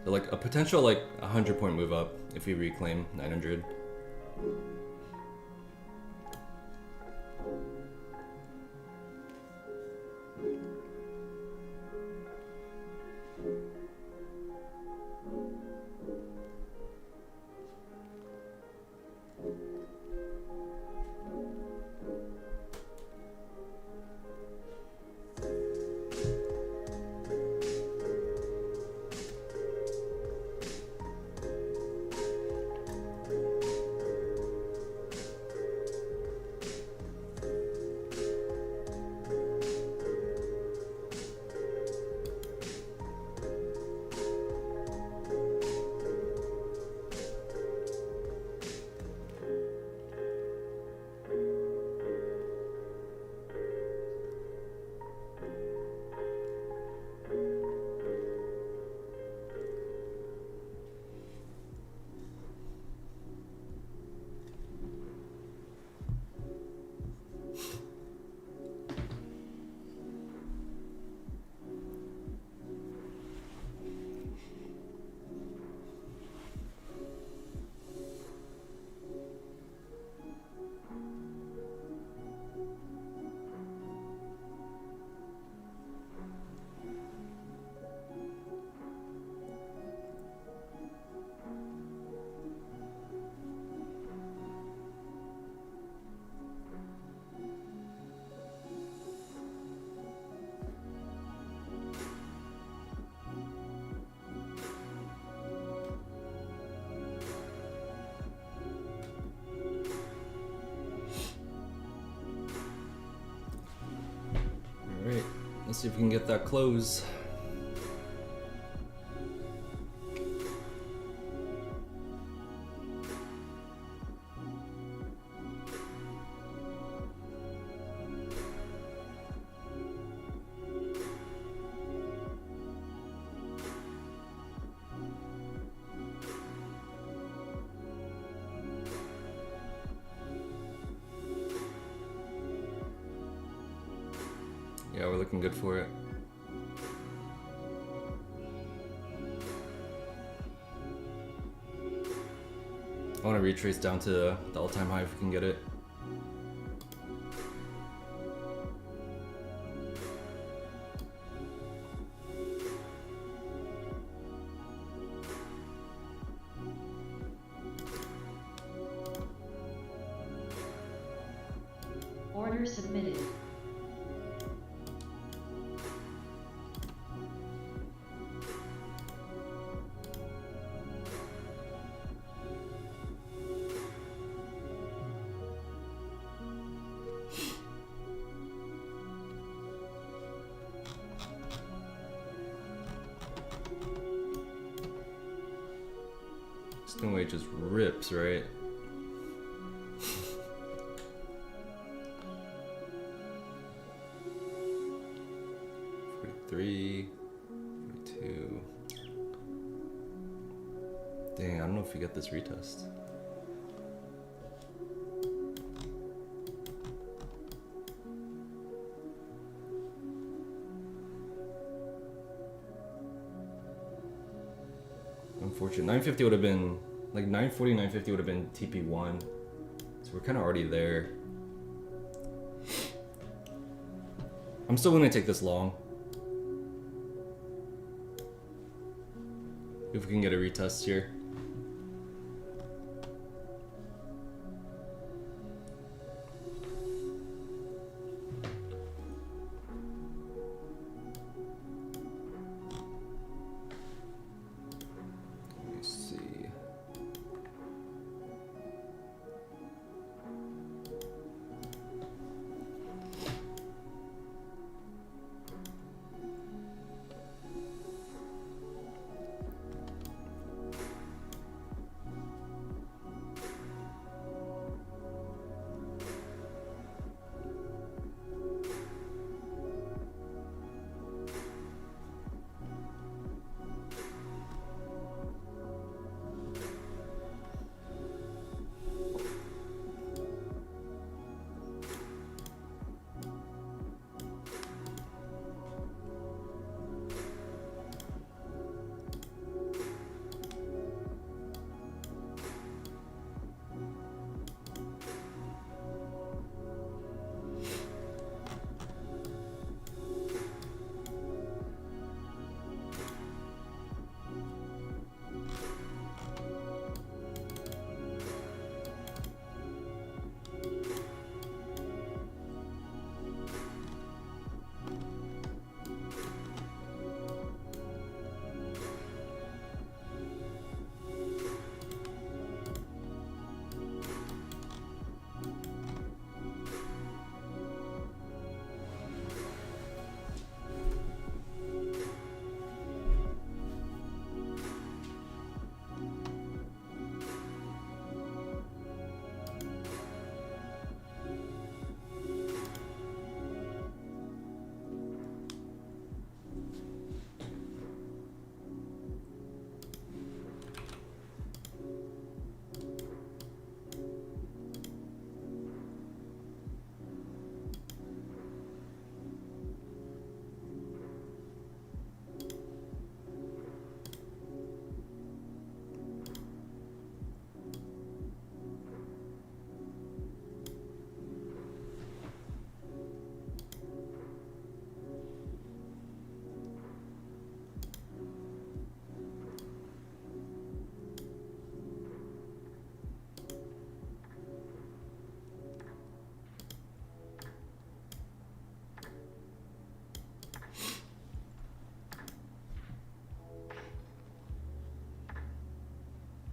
So like a potential like 100-point move up if we reclaim 900. Alright, let's see if we can get that close. Yeah, we're looking good for it. I want to retrace down to the all-time high if we can get it. Order submitted. This way just rips, right? Three, 42. Dang, I don't know if we get this retest. Unfortunate. 950 would have been like 940, 950 would have been TP1. So we're kind of already there. I'm still willing to take this long. If we can get a retest here. Let me see.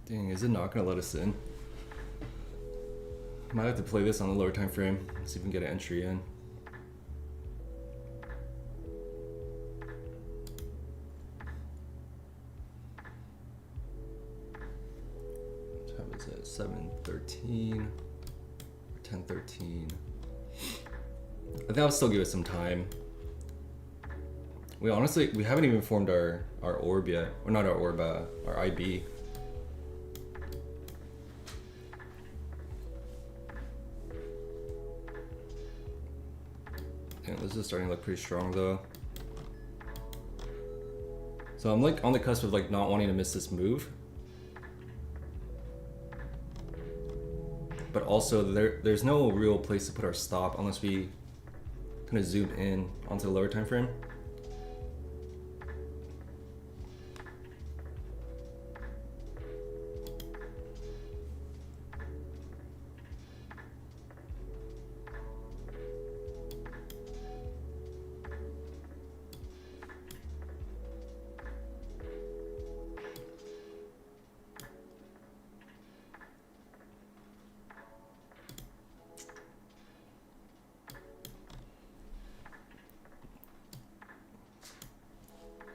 Dang, is it not gonna let us in? Might have to play this on the lower time frame. See if we can get an entry in. What time is it? 7:13 or 10:13. I think I'll still give it some time. We haven't even formed our orb yet, or not our orb, our IB. second. This is starting to look pretty strong though. So I'm like on the cusp of like not wanting to miss this move. But also there's no real place to put our stop unless we kind of zoom in onto the lower time frame.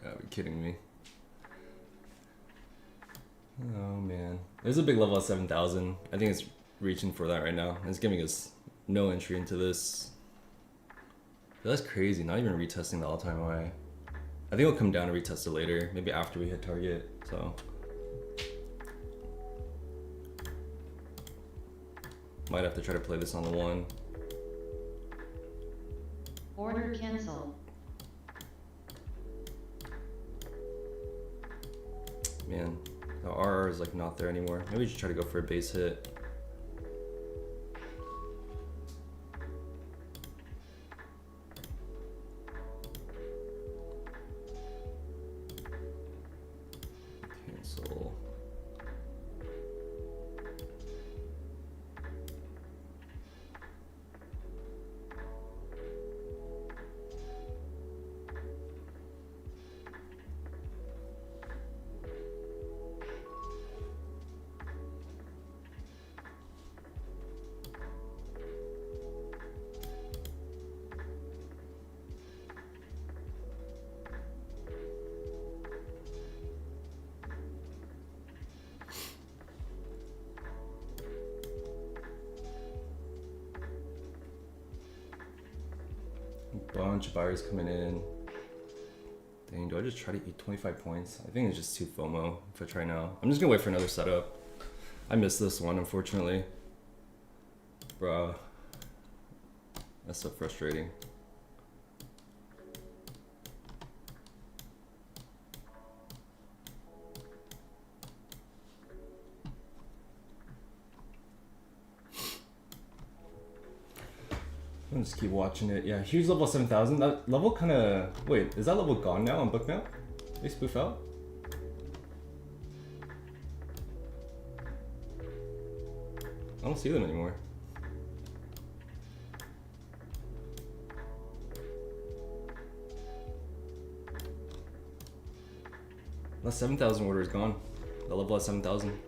Are you kidding me? Oh man. There's a big level at 7,000. I think it's reaching for that right now. It's giving us no entry into this. That's crazy, not even retesting the all-time high. I think it'll come down and retest it later, maybe after we hit target, so. Might have to try to play this on the one. Order cancel. Man, the RR is like not there anymore. Maybe we should try to go for a base hit. Cancel. Bunch of buyers coming in. Dang, do I just try to eat 25 points? I think it's just too FOMO if I try now. I'm just gonna wait for another setup. I missed this one, unfortunately. Bruh. That's so frustrating. I'll just keep watching it. Yeah, huge level 7,000. That level kind of... Wait, is that level gone now on book now? They spoof out? I don't see them anymore. That 7,000 order is gone. The level at 7,000.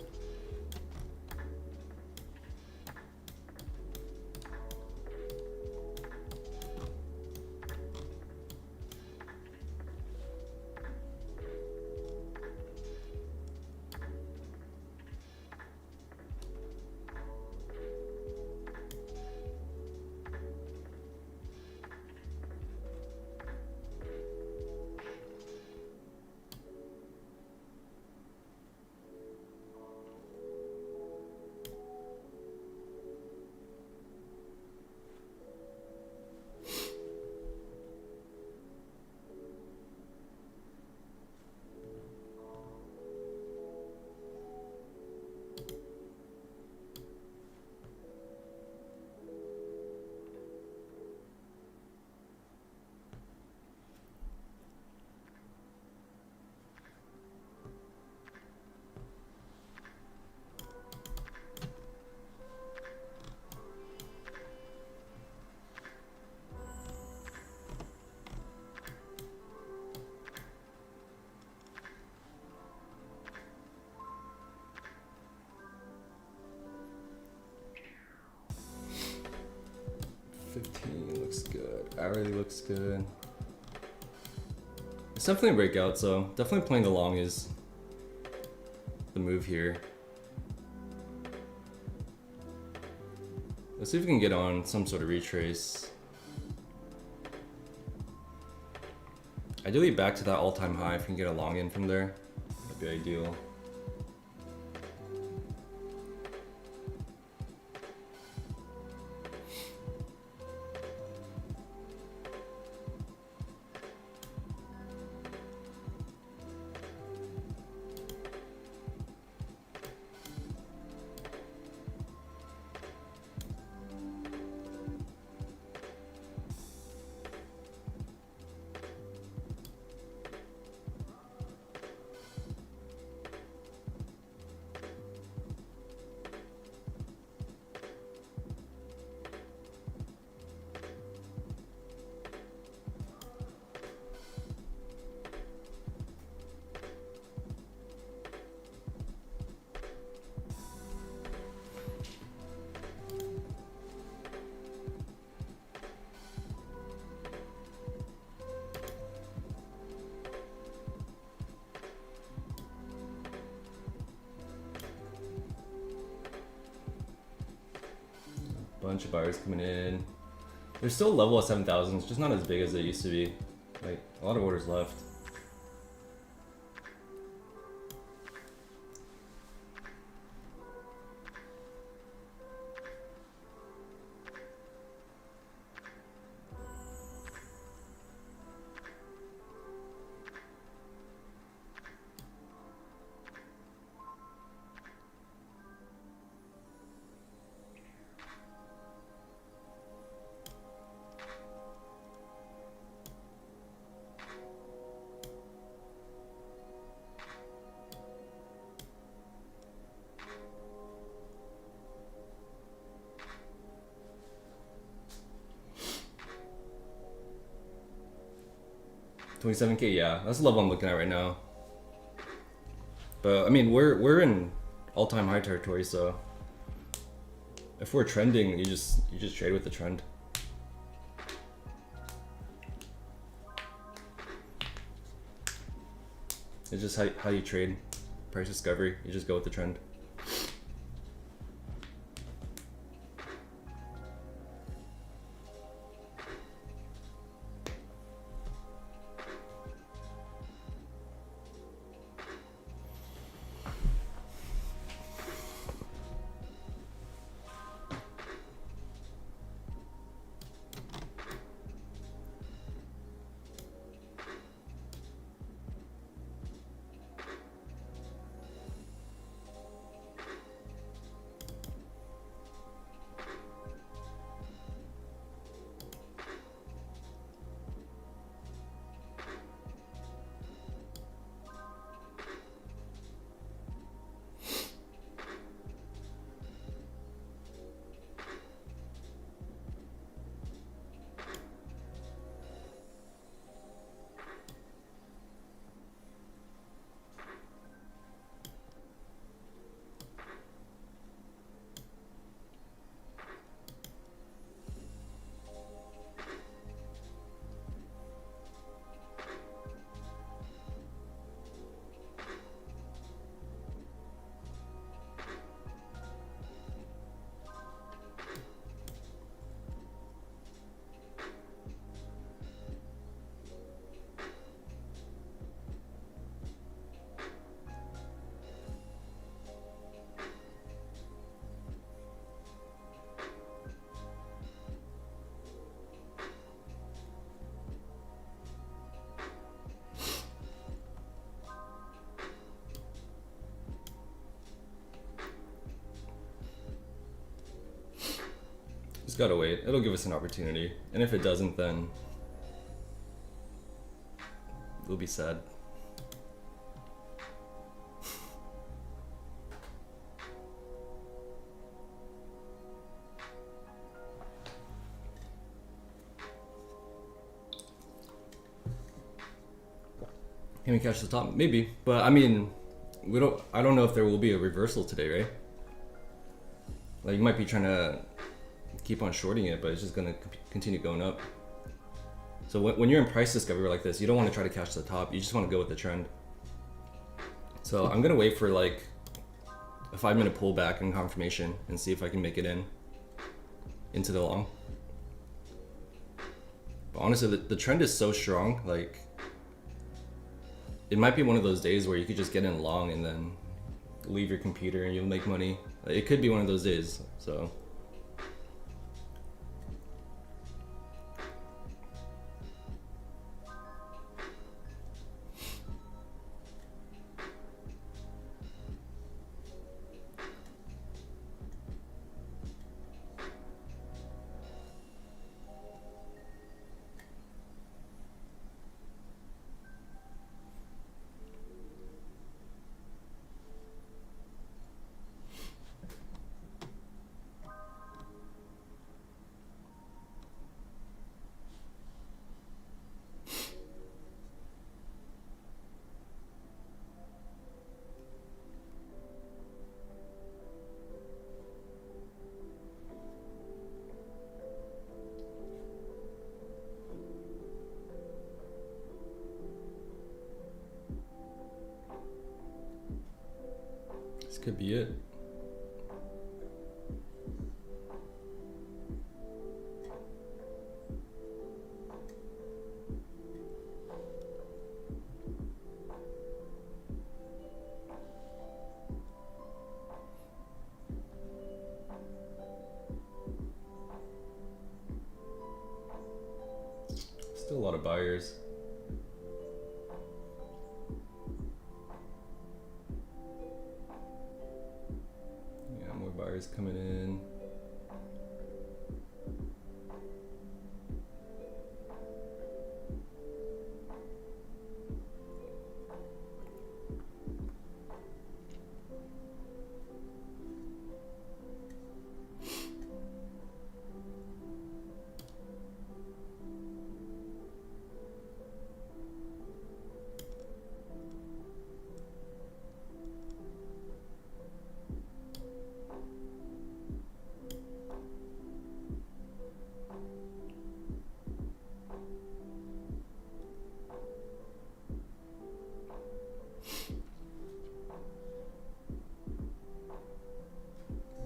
Looks good. Hourly looks good. It's definitely a breakout, so definitely playing the long is the move here. Let's see if we can get on some sort of retrace. Ideally back to that all-time high if we can get a long in from there. That'd be ideal. Bunch of buyers coming in. There's still a level of 7,000. It's just not as big as it used to be. Like, a lot of orders left. $27K, yeah, that's the level I'm looking at right now. But I mean, we're in all-time high territory, so if we're trending, you just trade with the trend. It's just how you trade price discovery. You just go with the trend. Just gotta wait. It'll give us an opportunity. And if it doesn't, then we'll be sad. Can we catch the top? Maybe. But I mean, I don't know if there will be a reversal today, right? Like, you might be trying to keep on shorting it, but it's just gonna continue going up. So when you're in price discovery like this, you don't want to try to catch the top. You just want to go with the trend. So I'm gonna wait for like a 5-minute pullback and confirmation and see if I can make it into the long. But honestly, the trend is so strong. Like, it might be one of those days where you could just get in long and then leave your computer and you'll make money. It could be one of those days. So. This could be it. Still a lot of buyers. Yeah, more buyers coming in.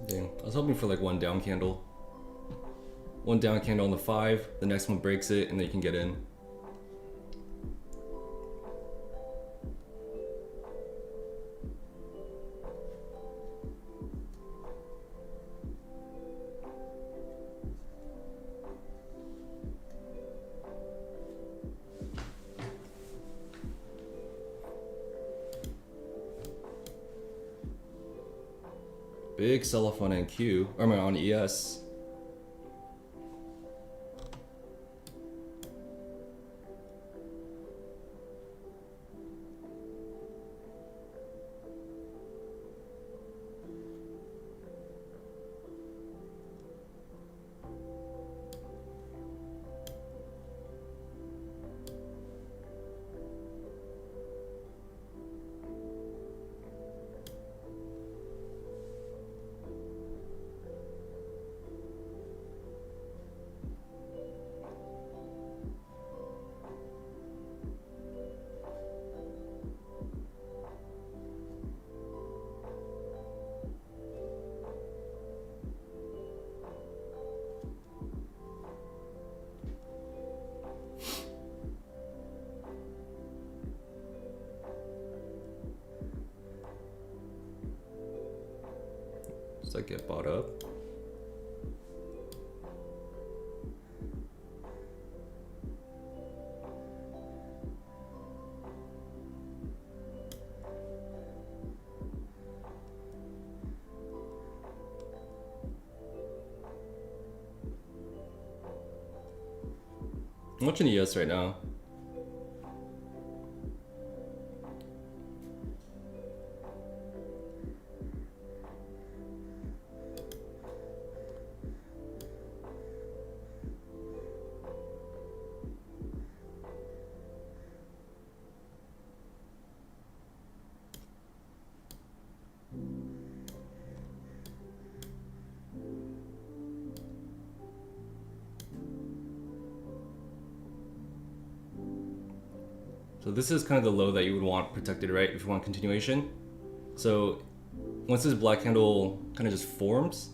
Dang, I was hoping for like one down candle. One down candle on the 5, the next one breaks it, and then you can get in. Big sell-off on NQ, or on ES. Does that get bought up? I'm watching ES right now. So this is kind of the low that you would want protected, right? If you want continuation. So once this black candle kind of just forms,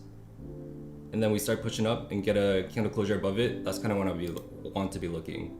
and then we start pushing up and get a candle closure above it, that's kind of when I want to be looking.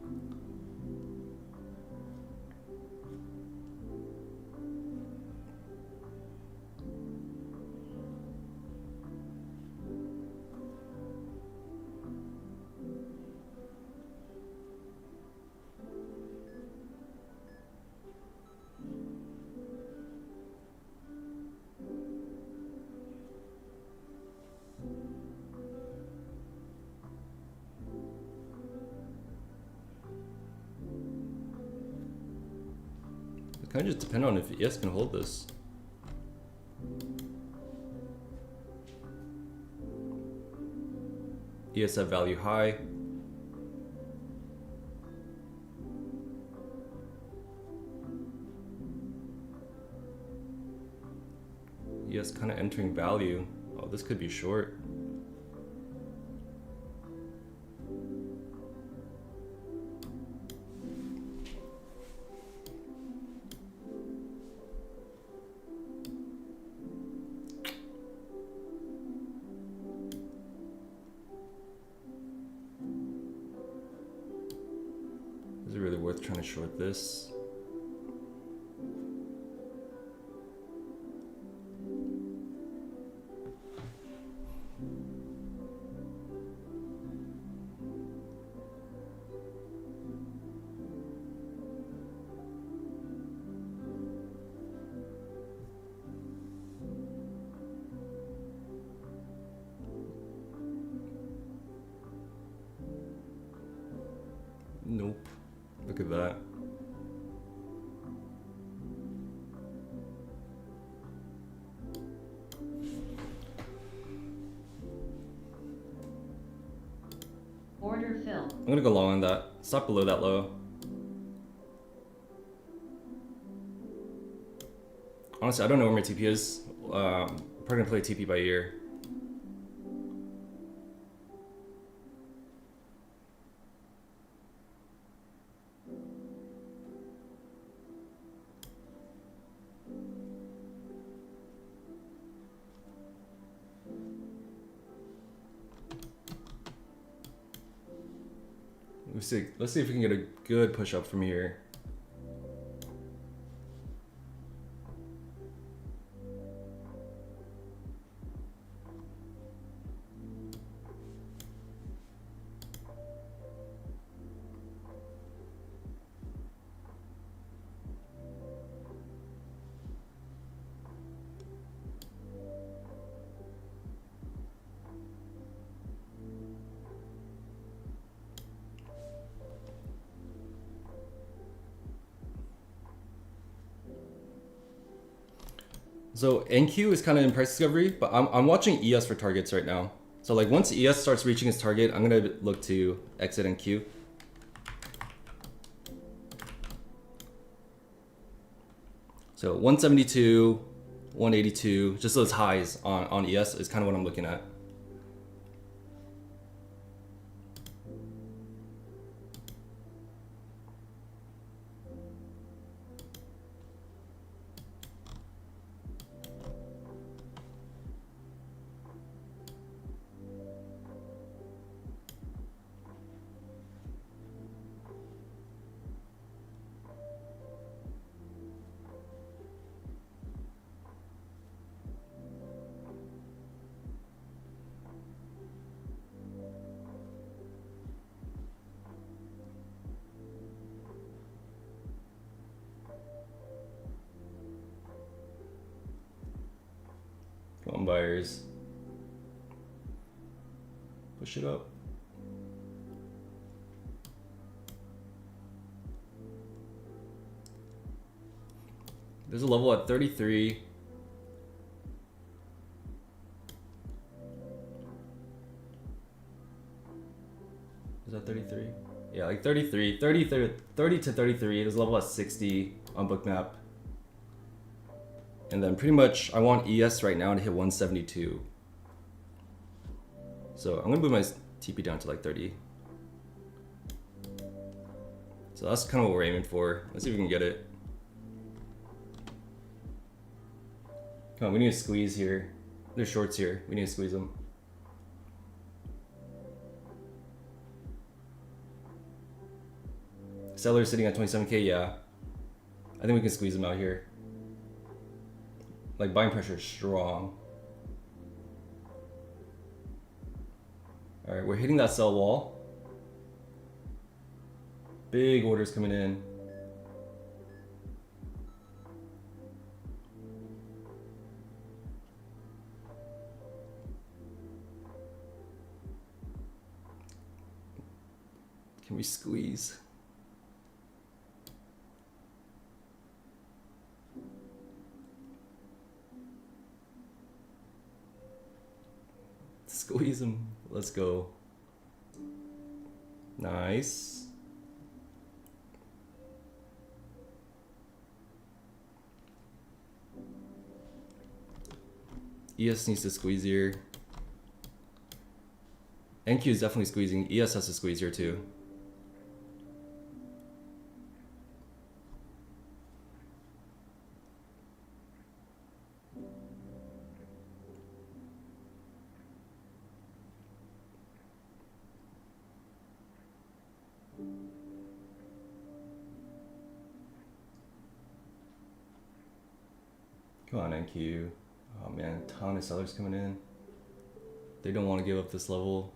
It kind of just depends on if ES can hold this. ES at value high. ES kind of entering value. Oh, this could be short. Is it really worth trying to short this? Nope. Look at that. Order fill. I'm gonna go long on that. Stop below that low. Honestly, I don't know where my TP is. Probably gonna play TP by ear. Let's see if we can get a good push up from here. So NQ is kind of in price discovery, but I'm watching ES for targets right now. So like once ES starts reaching its target, I'm gonna look to exit NQ. So 172, 182, just those highs on ES is kind of what I'm looking at. Come on, buyers. Push it up. There's a level at 33. Is that 33? Yeah, like 33, 30 to 33. There's a level at 60 on Bookmap. And then pretty much I want ES right now to hit 172. So I'm gonna move my TP down to like 30. So that's kind of what we're aiming for. Let's see if we can get it. Come on, we need to squeeze here. There's shorts here. We need to squeeze them. Seller sitting at 27K, yeah. I think we can squeeze them out here. Like buying pressure is strong. All right, we're hitting that sell wall. Big orders coming in. Can we squeeze? Squeeze them. Let's go. Nice. ES needs to squeeze here. NQ is definitely squeezing. ES has to squeeze here too. Come on, NQ. Oh man, a ton of sellers coming in. They don't want to give up this level.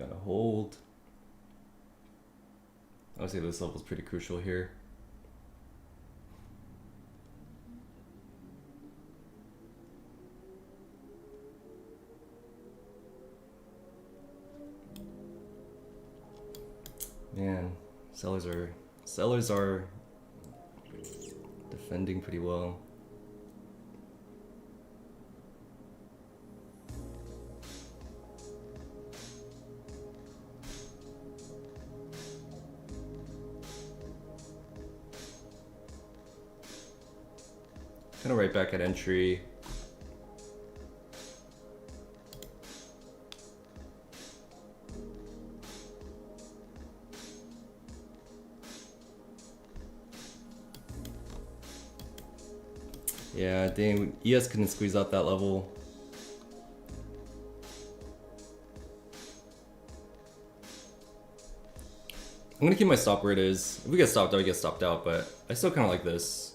Gotta hold. I would say this level is pretty crucial here. Man, sellers are defending pretty well. Kind of right back at entry. Yeah, dang, ES couldn't squeeze out that level. I'm gonna keep my stop where it is. If we get stopped out, we get stopped out, but I still kind of like this.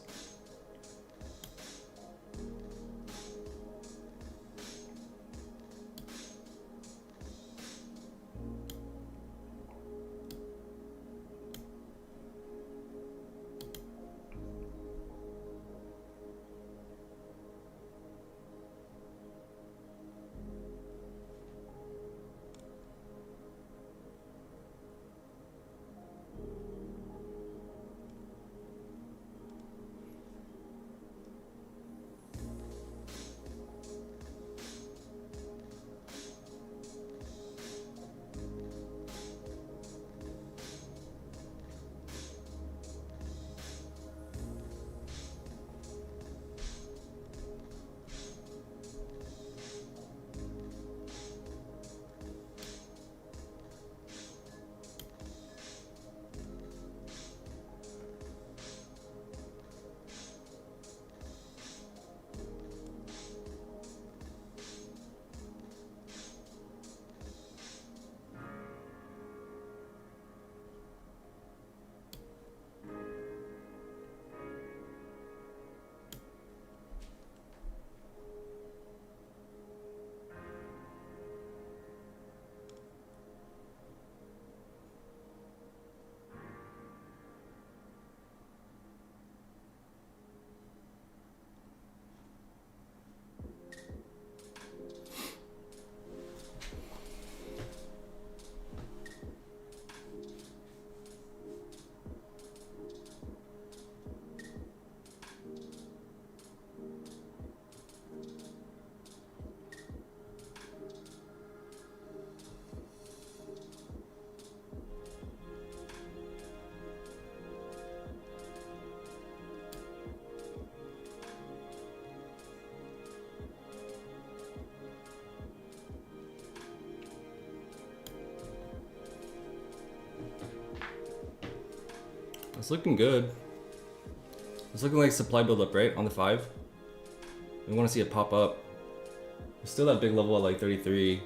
It's looking good. It's looking like supply buildup, right? On the 5. We want to see it pop up. There's still that big level at like 33.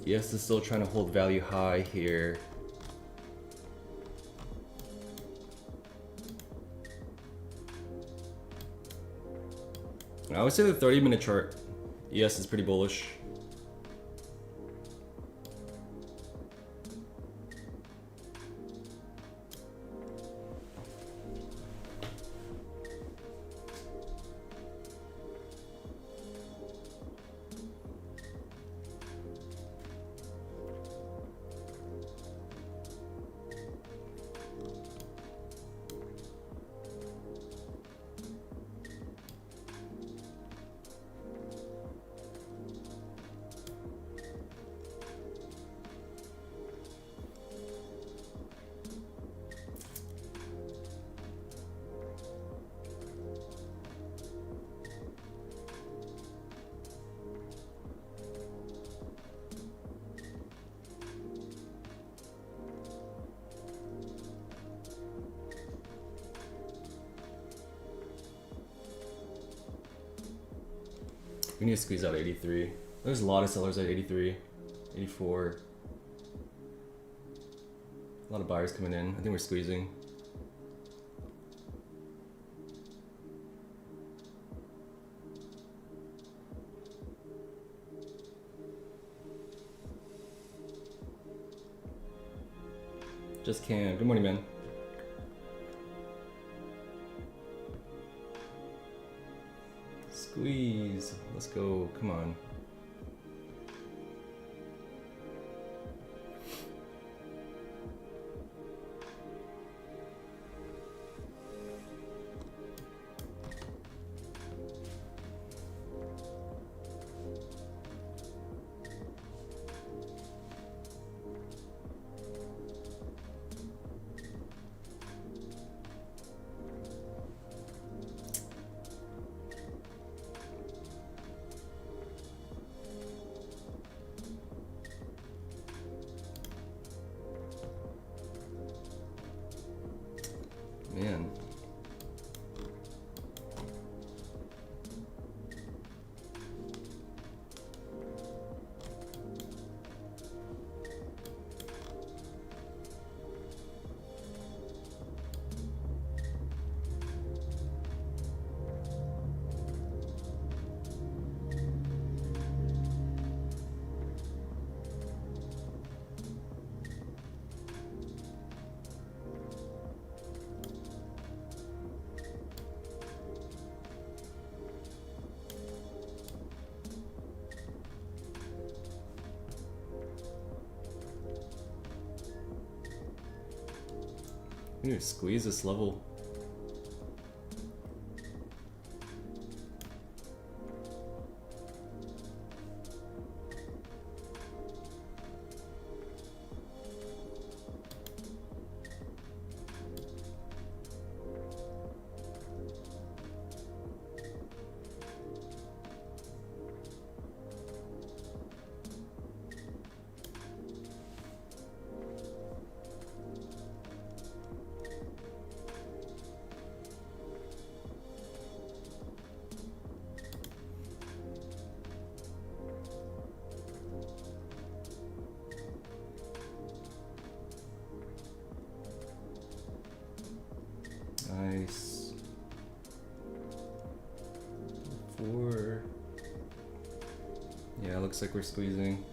Yes, it's still trying to hold value high here. I would say the 30-minute chart, yes, is pretty bullish. We need to squeeze out 83. There's a lot of sellers at 83, 84. A lot of buyers coming in. I think we're squeezing. Just Cam. Good morning, man. Squeeze. Let's go. Come on. Man. We need to squeeze this level. Nice. 4. Yeah, looks like we're squeezing.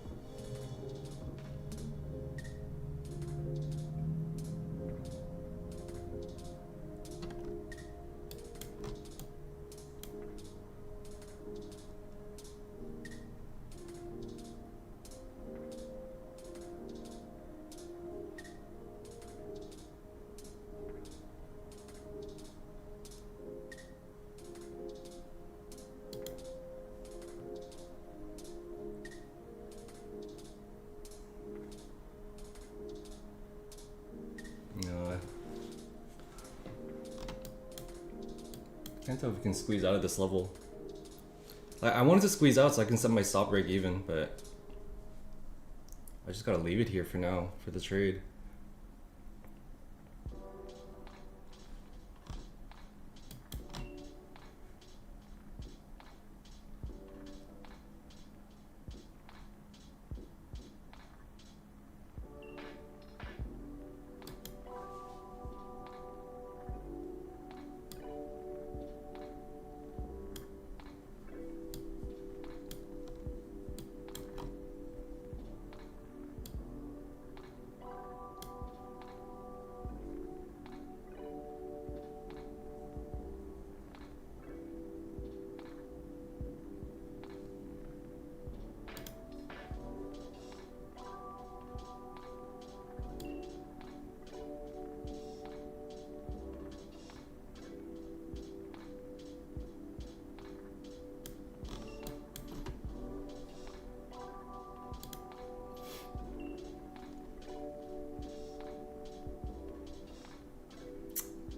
Can't tell if we can squeeze out of this level. I wanted to squeeze out so I can set my stop break even, but I just gotta leave it here for now for the trade.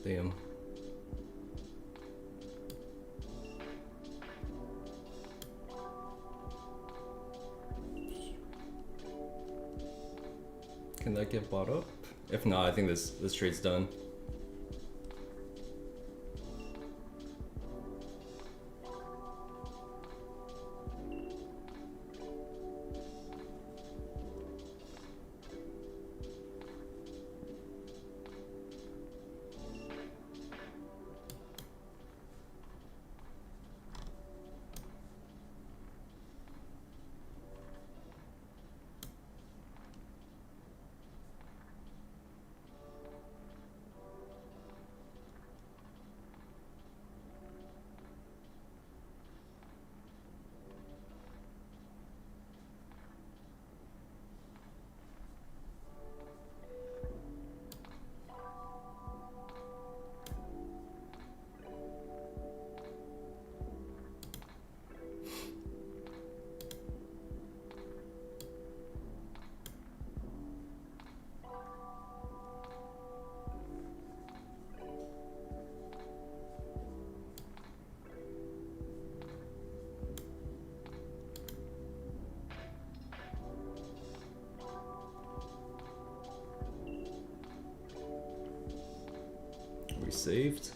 Damn. Can that get bought up? If not, I think this trade's done. saved.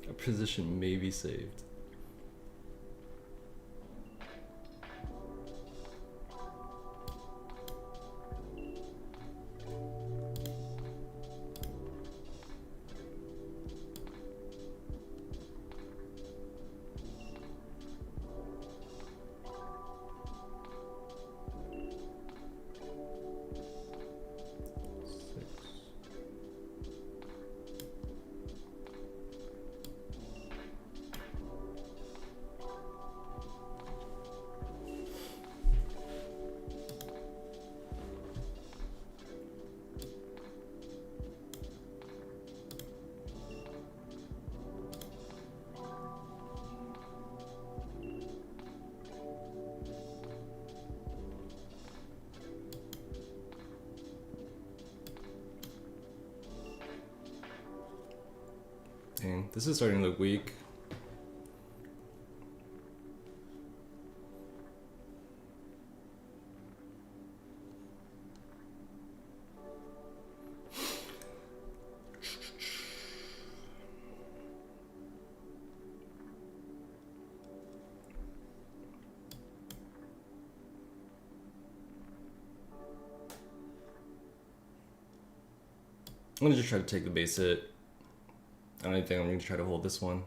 A position may be saved. Dang, this is starting to look weak. I'm gonna just try to take the base hit. I don't think I'm gonna try to hold this one.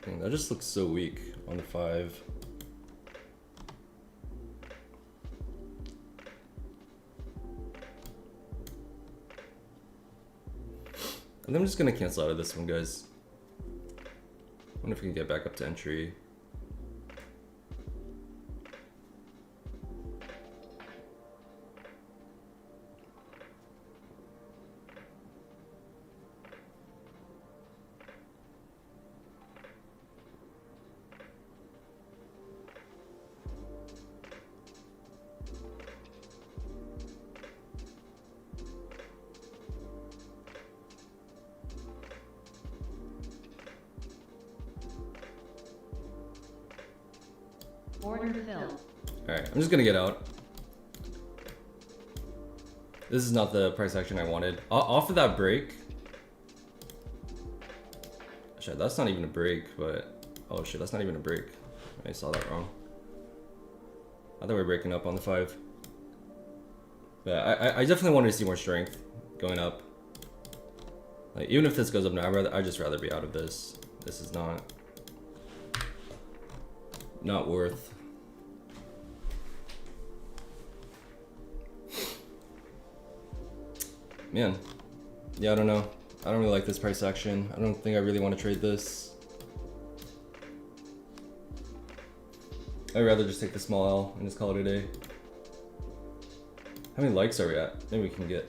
Dang, that just looks so weak on the 5. And I'm just gonna cancel out of this one, guys. Wonder if we can get back up to entry. Order filled. Alright, I'm just gonna get out. This is not the price action I wanted. Off of that break, Shit, that's not even a break, but oh shit, that's not even a break. I saw that wrong. I thought we were breaking up on the 5. But I definitely wanted to see more strength going up. Like even if this goes up now, I'd just rather be out of this. This is not worth. Man, yeah, I don't know. I don't really like this price action. I don't think I really want to trade this. I'd rather just take the small L and just call it a day. How many likes are we at? Maybe we can get.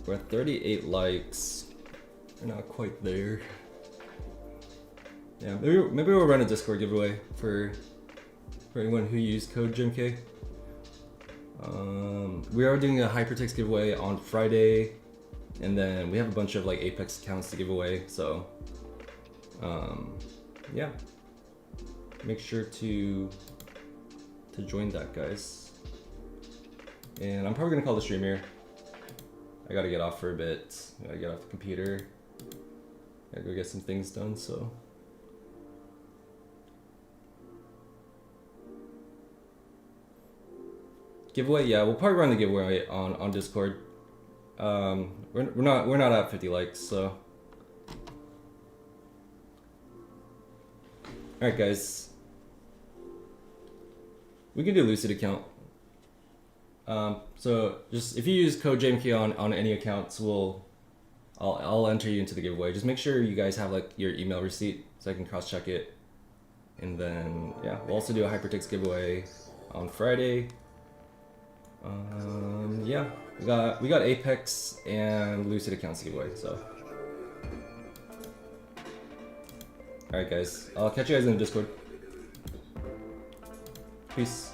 We're at 38 likes. We're not quite there. Yeah, maybe we'll run a Discord giveaway for anyone who used code JMK. We are doing a hypertext giveaway on Friday, and then we have a bunch of like Apex accounts to give away. So, yeah, make sure to join that, guys. And I'm probably gonna call the stream here. I gotta get off for a bit. I gotta get off the computer. Gotta go get some things done. So. Giveaway, yeah, we'll probably run the giveaway on Discord. We're not at 50 likes, so. All right, guys. We can do Lucid account. So just if you use code JMK on any accounts, I'll enter you into the giveaway. Just make sure you guys have like your email receipt so I can cross check it. And then yeah, we'll also do a hypertext giveaway on Friday. Yeah, we got Apex and Lucid accounts to give away, so. Alright guys, I'll catch you guys in the Discord. Peace.